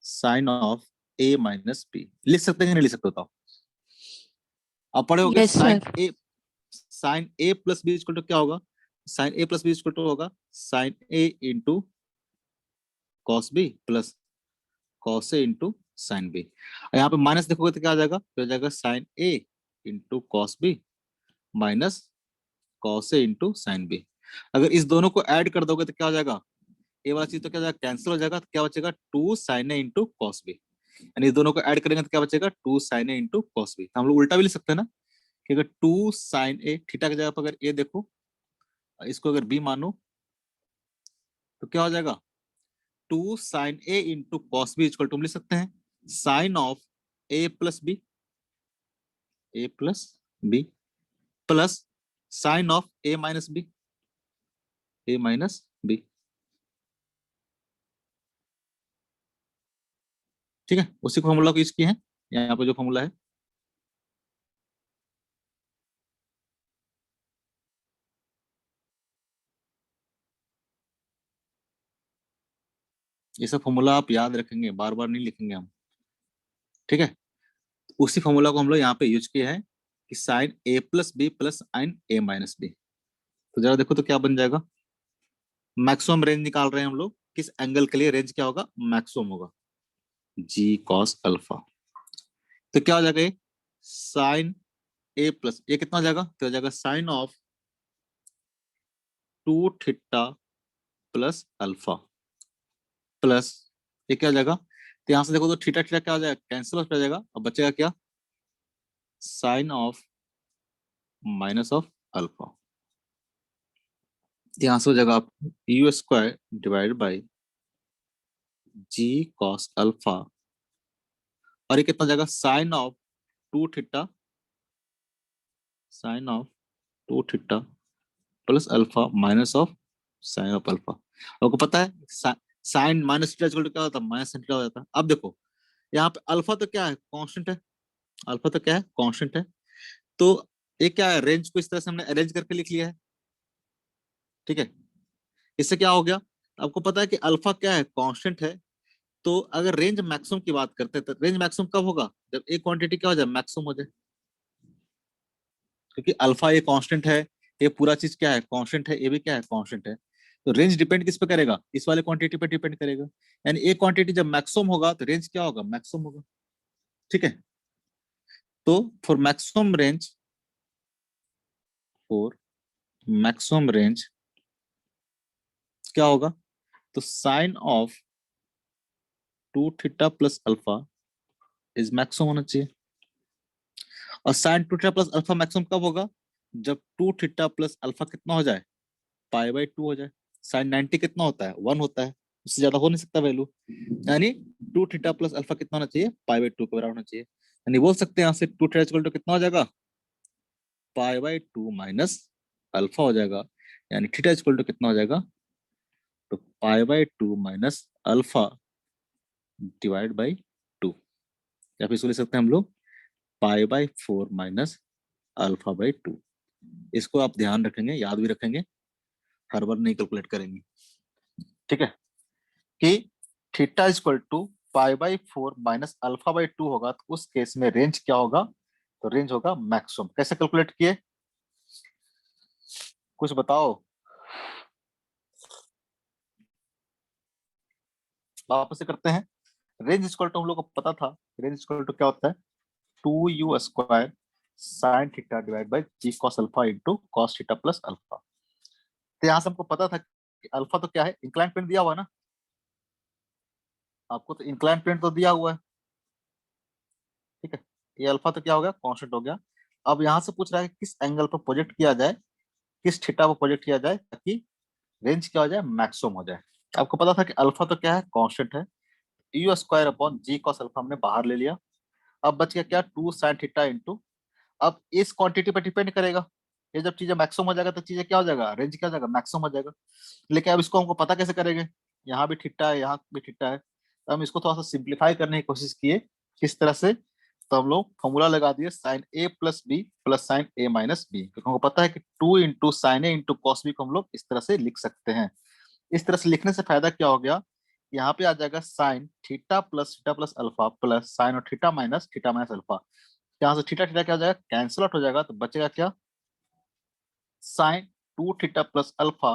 sine of A minus B. लिख सकते हैं कि नहीं लिख सकते, बताओ। आप पढ़े होगे, yes sir. Sine a plus b equal to क्या होगा, sine a plus b equal to होगा sine A into cos b plus cos a into sine b. यहाँ पे माइनस देखोगे तो क्या आ जाएगा, तो आ जाएगा sine A into cos b minus cos a into sine b. अगर इस दोनों को ऐड कर दोगे तो क्या हो जाएगा, ए वाला चीज तो क्या जाएगा, कैंसिल हो जाएगा, तो क्या बचेगा 2 साइन ए इंटू कॉस बी। यानी इस दोनों को ऐड करेंगे तो क्या बचेगा, 2 साइन ए इंटू कॉस बी। हम लोग उल्टा भी लिख सकते हैं ना, कि अगर 2 साइन ए, थीटा की जगह पर अगर ए देखो, इसको अगर बी मानो तो क्या हो जाएगा, 2 sine A into cos B equal to हम लिख सकते हैं sine of A plus B, A plus B plus sine of A minus B, A minus B. ठीक है, उसी फॉर्मूला को यूज किए हैं यहाँ पे जो फॉर्मूला है। ये सब फॉर्मूला आप याद रखेंगे, बार बार नहीं लिखेंगे हम, ठीक है। उसी फॉर्मूला को हम लोग यहाँ पे यूज किया है कि sign a plus B plus sign A minus B. तो जरा देखो तो क्या बन जाएगा, मैक्सिमम रेंज निकाल रहे हैं हम लोग, किस एंगल के लिए रेंज क्या होगा, मैक्सिमम होगा, जी कॉस अल्फा। तो क्या हो जाएगा ये, साइन ए प्लस ये कितना हो जाएगा, तो हो जाएगा sine of 2 theta plus alpha plus ये क्या हो जाएगा, तो यहां से देखो तो थीटा थीटा क्या हो जाएगा, कैंसिल हो जाएगा, अब बचेगा क्या, sine of minus of alpha. यहां से हो जाएगा आप u square divide by g cos alpha, और ये कितना हो जाएगा, sine of 2 theta, sine of 2 theta plus alpha minus of sine of alpha. आपको पता है sine minus theta equal to क्या होता है, माइनस साइन थीटा हो जाता है। अब देखो यहाँ पे अल्फा तो क्या है, कांस्टेंट है, अल्फा तो क्या है, कांस्टेंट है। तो ये क्या है, रेंज को इस तरह से हमने अरेंज करके लिख लिया है, ठीक है। इससे क्या हो गया, आपको पता है कि अल्फा क्या है, कांस्टेंट है। तो अगर रेंज मैक्सिमम की बात करते हैं तो रेंज मैक्सिमम कब होगा, जब एक क्वांटिटी क्या हो जाए, मैक्सिमम हो जाए, क्योंकि अल्फा ये कांस्टेंट है, ये पूरा चीज क्या है, कांस्टेंट है, ये भी क्या है, कांस्टेंट है। तो रेंज डिपेंड किस पे करेगा, इस वाले क्वांटिटी पे डिपेंड करेगा। यानी एक क्वांटिटी जब मैक्सिमम होगा तो रेंज क्या होगा, मैक्सिमम होगा, ठीक है। तो for maximum range, for maximum range क्या होगा, तो sine of 2 theta plus alpha is maximum होना चाहिए। और sine 2 theta plus alpha maximum कब होगा, जब 2 थीटा प्लस अल्फा कितना हो जाए, पाई बाई 2 हो जाए। साइन 90 कितना होता है, 1 होता है, उससे ज्यादा हो नहीं सकता वैल्यू। यानी 2 थीटा प्लस अल्फा कितना होना चाहिए, पाई बाई 2 के बराबर होना चाहिए। यानी बोल सकते हैं यहाँ से 2 थीटा इक्वल टू कितना हो जाएगा, पाई बाई 2 माइनस अल्फा हो जाएगा। यानी थीटा इक्वल टू कितना हो जाएगा, तो पाई by 2 minus alpha divide by 2, या फिर इसको लिख सकते हैं हम लोग पाई बाई 4 माइनस अल्फा बाई 2। इसको आप ध्यान रखेंगे, याद भी रखेंगे, हर बार नहीं कैलकुलेट करेंगे, ठीक है। कि theta equal to pi by 4 minus alpha by 2 होगा, तो उस केस में रेंज क्या होगा, तो रेंज होगा मैक्सिमम। कैसे कैलकुलेट किए, कुछ बताओ, वापस से करते हैं। रेंज इक्वल टू हम लोग को पता था, रेंज इक्वल टू क्या होता है, 2u square sine theta divide by g cos alpha into cos theta plus alpha. तो यहाँ से हमको पता था कि अल्फा तो क्या है, इंक्लाइन प्लेन दिया हुआ है ना, आपको तो इंक्लाइन प्लेन तो दिया हुआ है, ठीक है। ये अल्फा तो क्या हो गया, कांस्टेंट हो गया। अब यहाँ से पूछ रहा है कि किस एंगल पर प्रोजेक्ट किया जाए, किस थीटा पर प्रोजेक्ट किया जाए ताकि रेंज क्या हो जाए, मैक्सिमम हो जाए। आपको पता था कि अल्फा तो क्या है, कांस्टेंट है, u square upon g cos alpha हमने बाहर ले लिया। अब बच गया क्या, 2 साइन थीटा इंटू, अब इस क्वांटिटी पर डिपेंड करेगा, ये जब चीजें मैक्सिमम हो जाएगा तो चीजें क्या हो जाएगा, रेंज क्या हो जाएगा, मैक्सिमम हो जाएगा। लेकिन अब इसको हमको पता कैसे करेंगे, यहाँ भी थीटा है, यहाँ भी थीटा है, तो हम इसको थोड़ा सा सिंप्लीफाई करने की कोशिश किए, किस तरह से, तो हम लोग फॉर्मूला लगा दिए sign a plus B plus sign A minus B, क्योंकि हमको पता है कि 2 इंटू साइन ए इंटू कॉस बी को हम लोग इस तरह से लिख सकते हैं। इस तरह से लिखने से फायदा क्या हो गया, यहाँ पे आ जाएगा sine theta plus alpha plus sign और थीटा माइनस अल्फा। यहाँ से थीटा थीटा क्या हो जाएगा, कैंसिल आउट हो जाएगा, तो बचेगा क्या, sine 2 theta plus alpha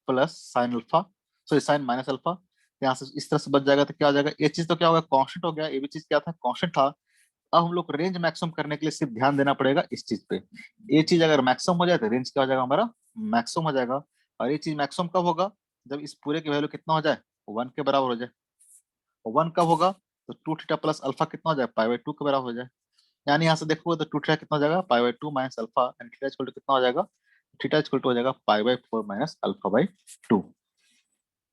plus sine alpha, sorry sine minus alpha. यहाँ से इस तरह से बच जाएगा, तो क्या हो जाएगा, ये चीज तो क्या होगा, कांस्टेंट हो गया, ये भी चीज क्या था, कांस्टेंट था। अब हम लोग रेंज मैक्सिमम करने के लिए सिर्फ ध्यान देना पड़ेगा इस चीज पे, ये चीज अगर मैक्सिमम हो जाए तो रेंज क्या हो जाएगा, हमारा मैक्सिमम हो जाएगा। और ये चीज मैक्सिमम कब होगा, जब इस पूरे की वैल्यू कितना हो जाए, 1 के बराबर हो जाए। 1 कब होगा, तो 2 थीटा प्लस अल्फा कितना हो जाए, पाई बाई 2 के बराबर हो जाए। यानी यहाँ से देखोगे तो 2 थीटा कितना हो जाएगा, pi by 2 minus alpha, and theta equal to कितना हो जाएगा, थीटा इक्वल टू हो जाएगा pi by 4 minus alpha by 2,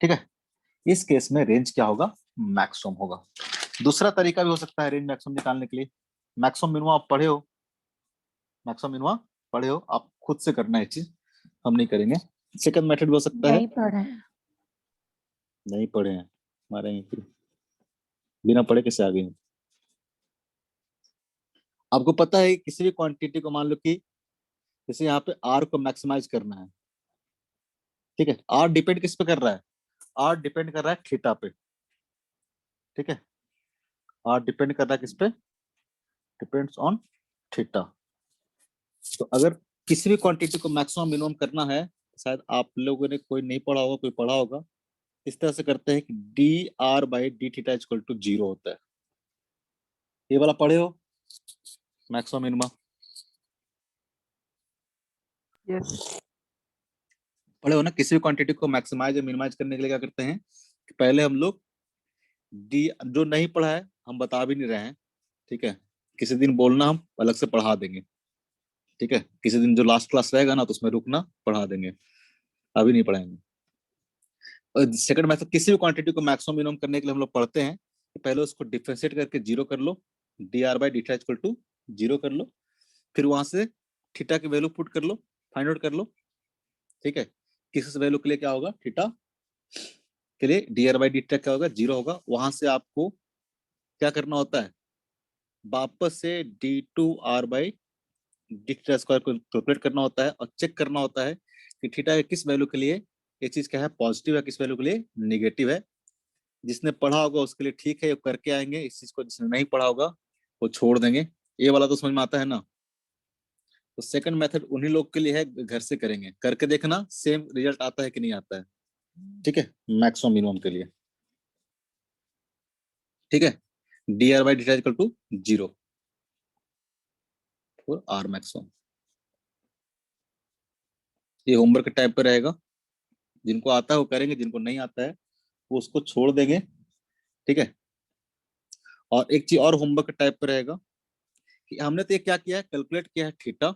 ठीक है। इस केस में रेंज क्या होगा, मैक्सिमम होगा। दूसरा तरीका भी हो सकता है रेंज मैक्सिमम निकालने के लिए, मैक्सिमम मिनिमम आप पढ़े हो, मैक्सिमम मिनिमम पढ़े हो, आप खुद से करना है चीज, हम नहीं करेंगे। सेकंड मेथड भी हो सकता है, नहीं पढ़े हैं। नहीं पढ़े हैं, मारेंगे फिर, बिना पढ़े कैसे आ गए। आपको पता है किसी भी क्वांटिटी को मान लो कि जैसे यहाँ पे आर को मैक्सिमाइज करना है, ठीक है, आर डिपेंड किस पे कर रहा है, आर डिपेंड कर रहा है थीटा पे, ठीक है, और डिपेंड कर रहा है किस पे, डिपेंड्स ऑन थीटा। तो अगर किसी भी क्वांटिटी को मैक्सिमम मिनिमम करना है, शायद आप लोगों ने कोई नहीं पढ़ा होगा, कोई पढ़ा होगा, इस तरह से करते हैं कि d r by d theta equal to 0 होता है। ये वाला पढ़े हो, मैक्सिमम मिनिमम यस। पढ़े हो ना। किसी भी क्वांटिटी को मैक्सिमाइज या मिनिमाइज करने के लिए क्या करते हैं कि पहले हम लोग डी, जो नहीं पढ़ा है हम बता भी नहीं रहे हैं, ठीक है, किसी दिन बोलना, हम अलग से पढ़ा देंगे, ठीक है, किसी दिन जो लास्ट क्लास रहेगा ना तो उसमें रुकना, पढ़ा देंगे, अभी नहीं पढ़ाएंगे। और सेकंड मेथड, किसी भी क्वांटिटी को मैक्सिमम मिनिमम करने के लिए हम लोग पढ़ते हैं कि पहले उसको डिफरेंशिएट करके 0 कर लो, d r by d theta equal to 0 कर लो, फिर वहां से थीटा की वैल्यू पुट कर लो, फाइंड आउट कर लो, ठीक है, किस वैल्यू के लिए क्या होगा, थीटा के लिए D r by d theta क्या होगा, 0 होगा। वहां से आपको क्या करना होता है, वापस से d two r by d theta square को कैलकुलेट करना होता है और चेक करना होता है कि थीटा के किस वैल्यू के लिए ये चीज क्या है, पॉजिटिव है, किस वैल्यू के लिए निगेटिव है। जिसने पढ़ा होगा उसके लिए ठीक है, ये करके आएंगे, इस चीज को जिसने नहीं पढ़ा होगा वो छोड़ देंगे। ये वाला तो समझ में आता है ना। तो सेकंड मेथड उन्हीं लोग के लिए है, घर से करेंगे, करके देखना सेम रिजल्ट आता है कि नहीं आता है, ठीक है, मैक्सिमम मिनिमम के लिए, ठीक है, d r by d theta equal to 0 for r maximum. ये होमवर्क टाइप पे रहेगा, जिनको आता है वो करेंगे, जिनको नहीं आता है वो उसको छोड़ देंगे, ठीक है। और एक चीज और होमवर्क टाइप पे रहेगा कि हमने तो ये क्या किया है, कैलकुलेट किया है थीटा,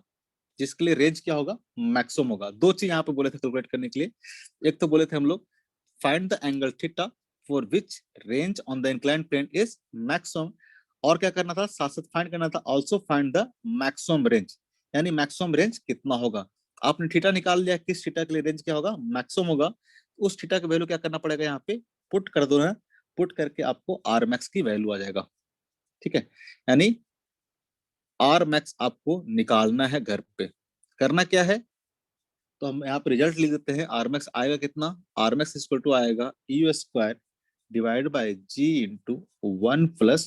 जिसके लिए रेंज क्या होगा, मैक्सिमम होगा। दो चीज यहाँ पे बोले थे कैलकुलेट करने के लिए, एक तो बोले थे हम लोग find the angle theta for which range on the inclined plane is maximum, और क्या करना था, साथ साथ फाइंड करना था also find the maximum range, यानी मैक्सिमम रेंज कितना होगा। आपने थीटा निकाल लिया, किस थीटा के लिए रेंज क्या होगा, मैक्सिमम होगा, उस थीटा की वैल्यू क्या करना पड़ेगा, यहाँ पे पुट कर दो ना, पुट करके आपको आर मैक्स की वैल्यू आ जाएगा, ठीक है। यानी आर मैक्स आपको निकालना है घर पे। करना क्या है, तो हम यहाँ पे रिजल्ट लिख देते हैं, आर मैक्स आएगा कितना, आर मैक्स इक्वल टू आएगा u square divide by g into 1 plus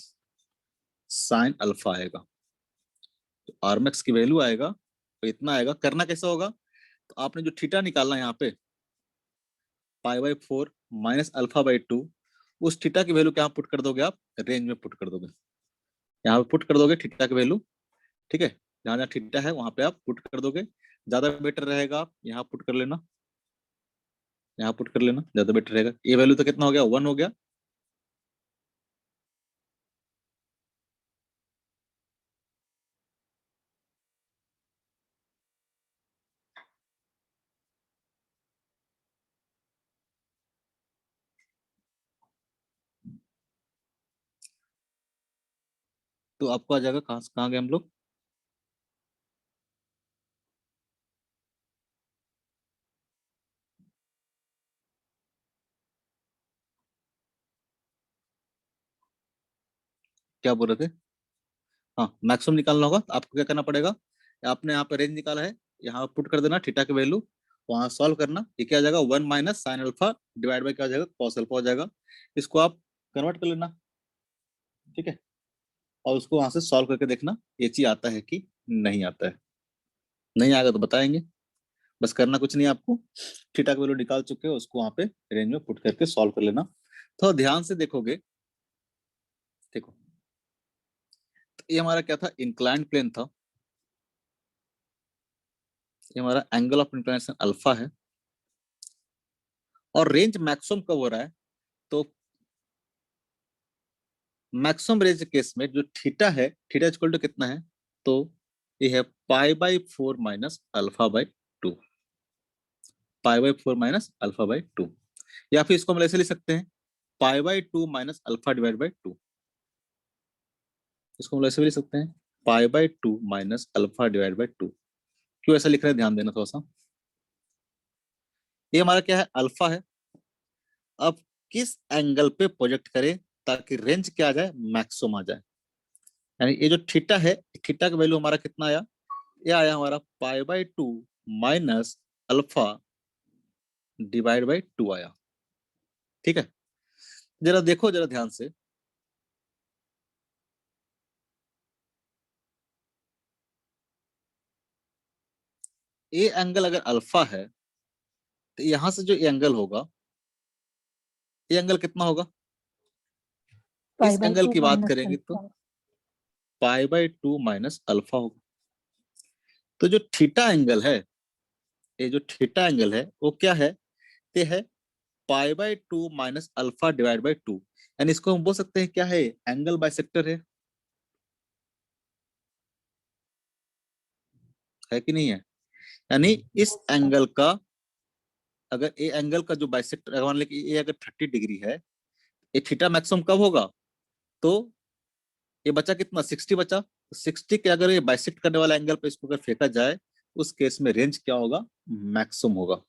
sine alpha आएगा। तो आर मैक्स की वैल्यू आएगा तो इतना आएगा। करना कैसा होगा, तो आपने जो थीटा निकालना है यहाँ पे पाई बाई 4 माइनस अल्फा बाई 2, उस थीटा की वैल्यू क्या पुट कर दोगे आप, रेंज में पुट कर दोगे, यहाँ पे पुट कर दोगे थीटा की वैल्यू, ठीक है, जहां जहां थीटा है वहां पे आप पुट कर दोगे, ज्यादा बेटर रहेगा आप यहाँ पुट कर लेना, यहाँ पुट कर लेना, ज्यादा बेटर रहेगा। ये वैल्यू तो कितना हो गया, 1 हो गया। तो आपको आ जाएगा, कहाँ से कहाँ गए हम लोग, क्या बोल रहे थे, हाँ मैक्सिमम निकालना होगा तो आपको क्या करना पड़ेगा, आपने यहाँ पे रेंज निकाला है, यहाँ पुट कर देना थीटा की वैल्यू, वहां सॉल्व करना, ये क्या आ जाएगा 1 minus sine alpha divide by क्या हो जाएगा, कॉस अल्फा हो जाएगा। इसको आप कन्वर्ट कर लेना, ठीक है, और उसको वहां से सॉल्व करके देखना ये चीज आता है कि नहीं आता है। नहीं आएगा तो बताएंगे, बस करना कुछ नहीं आपको, थीटा की वैल्यू निकाल चुके हो, उसको वहां पे रेंज में पुट करके सॉल्व कर लेना। तो ध्यान से देखोगे, देखो तो ये हमारा क्या था, इंक्लाइंड प्लेन था, ये हमारा एंगल ऑफ इंक्लिनेशन अल्फा है, और रेंज मैक्सिमम कब हो रहा है, तो मैक्सिमम रेंज केस में जो थीटा है, थीटा इक्वल टू कितना है, तो ये है पाई by 4 minus alpha by 2, pi by 4 minus alpha by 2, या फिर इसको हम ऐसे लिख सकते हैं पाई by 2 minus alpha divide by 2, इसको हम ऐसे भी लिख सकते हैं पाई by 2 minus alpha divide by 2। क्यों ऐसा लिख रहे हैं, ध्यान देना थोड़ा सा। ये हमारा क्या है, अल्फा है। अब किस एंगल पे प्रोजेक्ट करें ताकि रेंज क्या आ जाए, मैक्सिमम आ जाए, यानी ये जो थीटा है, थीटा का वैल्यू हमारा कितना आया, ये आया हमारा पाई by 2 minus alpha divide by 2 आया, ठीक है। जरा देखो जरा ध्यान से, ए एंगल अगर अल्फा है तो यहां से जो एंगल होगा, ये एंगल कितना होगा? पाई इस बाई एंगल 2 की बात माइनस करेंगे तो अल्फा। π/2 माइनस अल्फा होगा। तो जो थीटा एंगल है, ये जो थीटा एंगल है वो क्या है? ये है π/2 माइनस अल्फा डिवाइड बाई 2। यानी इसको हम बोल सकते हैं क्या है? एंगल बाइसेक्टर है कि नहीं है? यानी इस एंगल का, अगर ए एंगल का जो बाइसेक्टर, अगर मान लें कि ए अगर 30 डिग्री है, ये थीटा मैक्सिमम कब होगा? तो ये बचा कितना? 60 बचा। 60 के अगर ये बाइसेक्ट करने वाला एंगल पे इसको अगर फेंका जाए, उस केस में रेंज क्या होगा? मैक्सिमम होगा।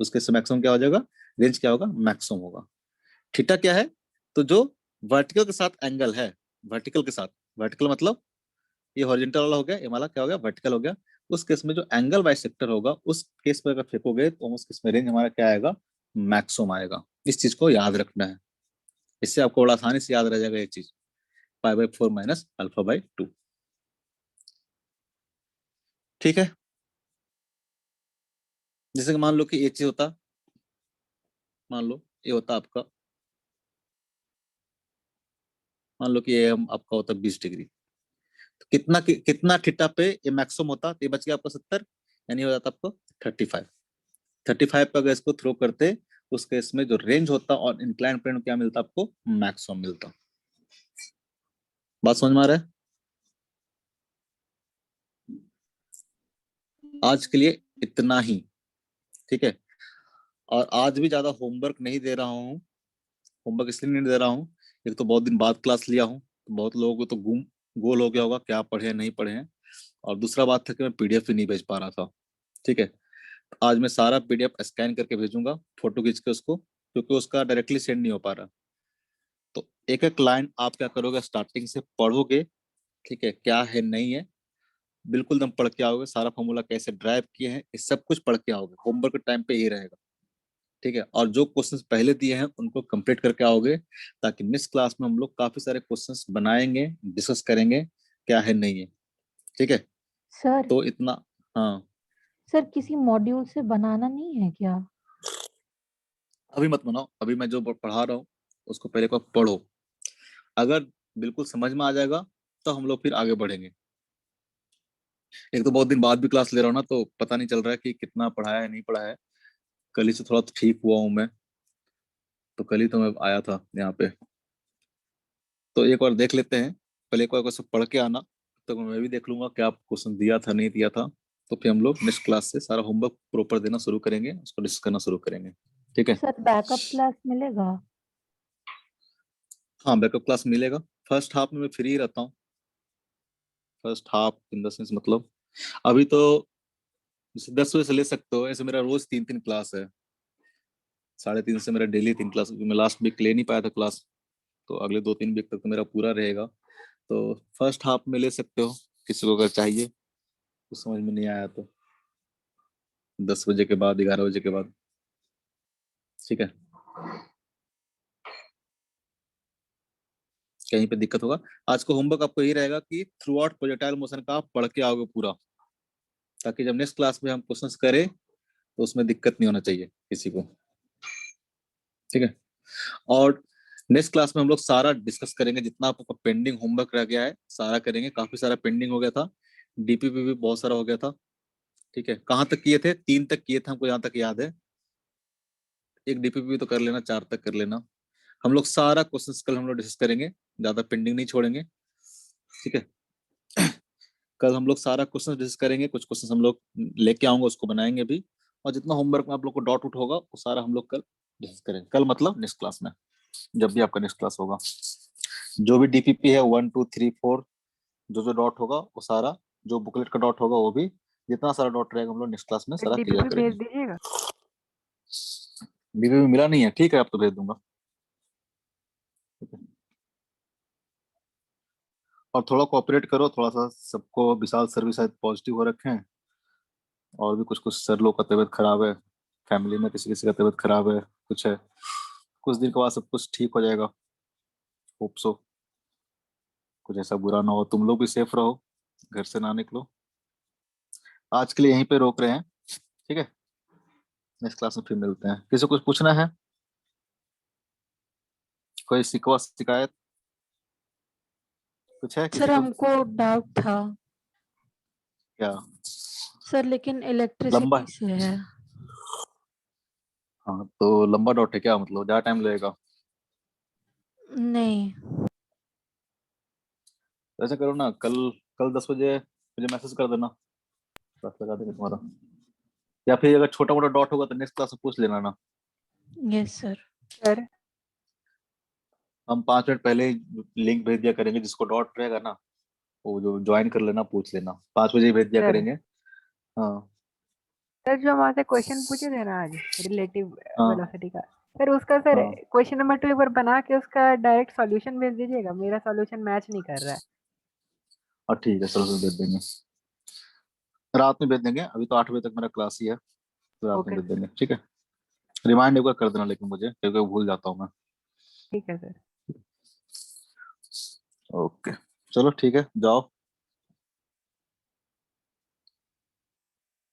उस केस में मैक्सिमम क्या हो जाएगा? रेंज क्या होगा? मैक्सिमम होगा। थीटा क्या है? तो जो वर्टिकल के साथ एंगल है, वर्टिकल के साथ, वर्टिकल मतलब ये हॉरिजॉन्टल वाला हो गया, ये वाला क्या हो गया? वर्टिकल हो गया। उस केस में जो एंगल बाइसेक्टर होगा, उस केस पर अगर फेंकोगे तो उस केस में रेंज हमारा क्या आएगा? मैक्सिमम आएगा। इस चीज को याद रखना है, इससे आपको बड़ा आसानी से याद रह जाएगा ये चीज, π/4 माइनस अल्फा बाई 2। ठीक है। जैसे कि मान लो कि ये चीज होता, मान लो ये होता आपका, मान लो कि ये आपका होता 20 डिग्री, तो कितना थीटा पे ये मैक्सिमम होता? तो ये बच गया आपका 70, यानी हो जाता आपको 35। 35 पे अगर इसको थ्रो करते, उस केस में जो रेंज होता और इंक्लाइन प्लेन क्या मिलता आपको? मैक्सिमम मिलता। बात समझ में आ रहा है? आज के लिए इतना ही। ठीक है। और आज भी ज्यादा होमवर्क नहीं दे रहा हूँ। होमवर्क इसलिए नहीं दे रहा हूँ, एक तो बहुत दिन बाद क्लास लिया हूँ, तो बहुत लोगों को तो गोल हो गया होगा क्या पढ़े नहीं पढ़े हैं। और दूसरा बात था कि मैं पीडीएफ ही नहीं भेज पा रहा था। ठीक है। आज मैं सारा पीडीएफ स्कैन करके भेजूंगा, फोटो खींच के उसको, क्योंकि उसका डायरेक्टली सेंड नहीं हो पा रहा। तो एक एक लाइन आप क्या करोगे? स्टार्टिंग से पढ़ोगे। ठीक है, क्या है नहीं है, बिल्कुल एकदम पढ़ के आओगे। सारा फॉर्मूला कैसे ड्राइव किए हैं, ये सब कुछ पढ़ के आओगे। होमवर्क के टाइम पे ये रहेगा। ठीक है। और जो क्वेश्चंस पहले दिए हैं उनको कंप्लीट करके आओगे, ताकि नेक्स्ट क्लास में हम लोग काफी सारे क्वेश्चंस बनाएंगे, डिस्कस करेंगे क्या है नहीं है। ठीक है। सर तो इतना। हाँ। सर किसी मॉड्यूल से बनाना नहीं है क्या? अभी मत बनाओ, अभी मैं जो पढ़ा रहा हूँ उसको पहले को पढ़ो। अगर बिल्कुल समझ में आ जाएगा तो हम लोग फिर आगे बढ़ेंगे। एक तो बहुत दिन बाद भी क्लास ले रहा हूँ ना, तो पता नहीं चल रहा है कि कितना पढ़ाया है नहीं पढ़ाया है। कल ही से थोड़ा तो ठीक हुआ हूँ मैं, तो कल ही तो मैं आया था यहाँ पे। तो एक बार देख लेते हैं, पहले एक बार सब पढ़ के आना, तो मैं भी देख लूंगा क्या क्वेश्चन दिया था नहीं दिया था। तो फिर हम लोग नेक्स्ट क्लास से सारा होमवर्क प्रॉपर देना शुरू करेंगे, उसको डिस्कस करना शुरू करेंगे। ठीक है। सर बैकअप क्लास मिलेगा? हाँ, बैकअप क्लास मिलेगा। फर्स्ट हाफ में मैं फ्री रहता हूँ। First half in the sense मतलब अभी तो जैसे 10 बजे से ले सकते हो, ऐसे मेरा रोज 3 3 क्लास है। 3:30 से मेरा डेली 3 क्लास, मैं लास्ट वीक ले नहीं पाया था क्लास, तो अगले 2 3 वीक तक तो मेरा पूरा रहेगा। तो फर्स्ट हाफ में ले सकते हो, किसी को अगर चाहिए, कुछ समझ में नहीं आया तो 10 बजे के बाद, 11 बजे के बाद। ठीक है। कहीं पे दिक्कत होगा, आज का होमवर्क आपको यही रहेगा कि थ्रू आउट प्रोजेक्टाइल मोशन का आप पढ़ के आओगे पूरा, ताकि जब नेक्स्ट क्लास में हम क्वेश्चंस करें तो उसमें दिक्कत नहीं होना चाहिए किसी को। ठीक है। और नेक्स्ट क्लास में हम लोग सारा डिस्कस करेंगे, जितना आपका पेंडिंग होमवर्क रह गया है सारा करेंगे। काफी सारा पेंडिंग हो गया था, डीपीपी भी बहुत सारा हो गया था। ठीक है। कहाँ तक किए थे? 3 तक किए थे, हमको यहाँ तक याद है। एक डीपीपी तो कर लेना, 4 तक कर लेना। हम लोग सारा क्वेश्चंस कल हम लोग डिस्कस करेंगे, ज्यादा पेंडिंग नहीं छोड़ेंगे। ठीक है। कल हम लोग सारा क्वेश्चन डिस्कस करेंगे, कुछ क्वेश्चन हम लोग लेके आऊंगा, उसको बनाएंगे भी। और जितना होमवर्क में आप लोग को डॉट उठ होगा वो सारा हम लोग कल डिस्कस करेंगे। कल मतलब नेक्स्ट क्लास में, जब भी आपका नेक्स्ट क्लास होगा, जो भी डीपीपी है 1 2 3 4, जो जो डॉट होगा वो सारा, जो बुकलेट का डॉट होगा वो भी, जितना सारा डॉट रहेगा हम लोग नेक्स्ट क्लास में सारा क्लियर डीपीपी भेज करेंगे। दीजिएगा। डीपीपी मिला नहीं है? ठीक है, आप तो भेज दूंगा। ठीक है। और थोड़ा कोऑपरेट करो, थोड़ा सा सबको, विशाल सर भी शायद पॉजिटिव हो रखे हैं, और भी कुछ कुछ सर लोग का तबीयत खराब है, फैमिली में किसी किसी का तबीयत खराब है, कुछ है। कुछ दिन के बाद सब कुछ ठीक हो जाएगा, होप सो। कुछ ऐसा बुरा ना हो, तुम लोग भी सेफ रहो, घर से ना निकलो। आज के लिए यहीं पे रोक रहे हैं, ठीक है। नेक्स्ट क्लास में फिर मिलते हैं। किसी को कुछ पूछना है? कोई शिकवा शिकायत कुछ है सर किसी को? हमको डाउट था क्या? सर, लेकिन लंबा इलेक्ट्रिसिटी है? से है। हाँ तो लंबा डॉट है क्या? मतलब ज्यादा टाइम लगेगा? नहीं ऐसा करो ना, कल कल 10 बजे मुझे मैसेज कर देना, क्लास लगा देंगे तुम्हारा। या फिर अगर छोटा मोटा डॉट होगा तो नेक्स्ट क्लास में पूछ लेना ना। Yes sir. सर हम 5 मिनट पहले ही लिंक भेज दिया करेंगे, जिसको डॉट रहेगा ना वो जो ज्वाइन कर लेना, पूछ लेना, 5 बजे ही भेज दिया सर करेंगे। हाँ सर जो हमारे क्वेश्चन पूछे थे ना आज रिलेटिव हाँ वेलोसिटी का, सर उसका सर हाँ क्वेश्चन नंबर 2 एक बार बना के उसका डायरेक्ट सॉल्यूशन भेज दीजिएगा, मेरा सॉल्यूशन मैच नहीं कर रहा है। हाँ ठीक है, चलो फिर भेज देंगे। रात में भेज देंगे, अभी तो 8 बजे तक मेरा क्लास ही है, तो रात में ओके भेज सर, देंगे, ठीक है। रिमाइंड एक बार कर देना लेकिन मुझे, क्योंकि भूल जाता हूँ मैं। ठीक है सर। ओके, चलो ठीक है, जाओ।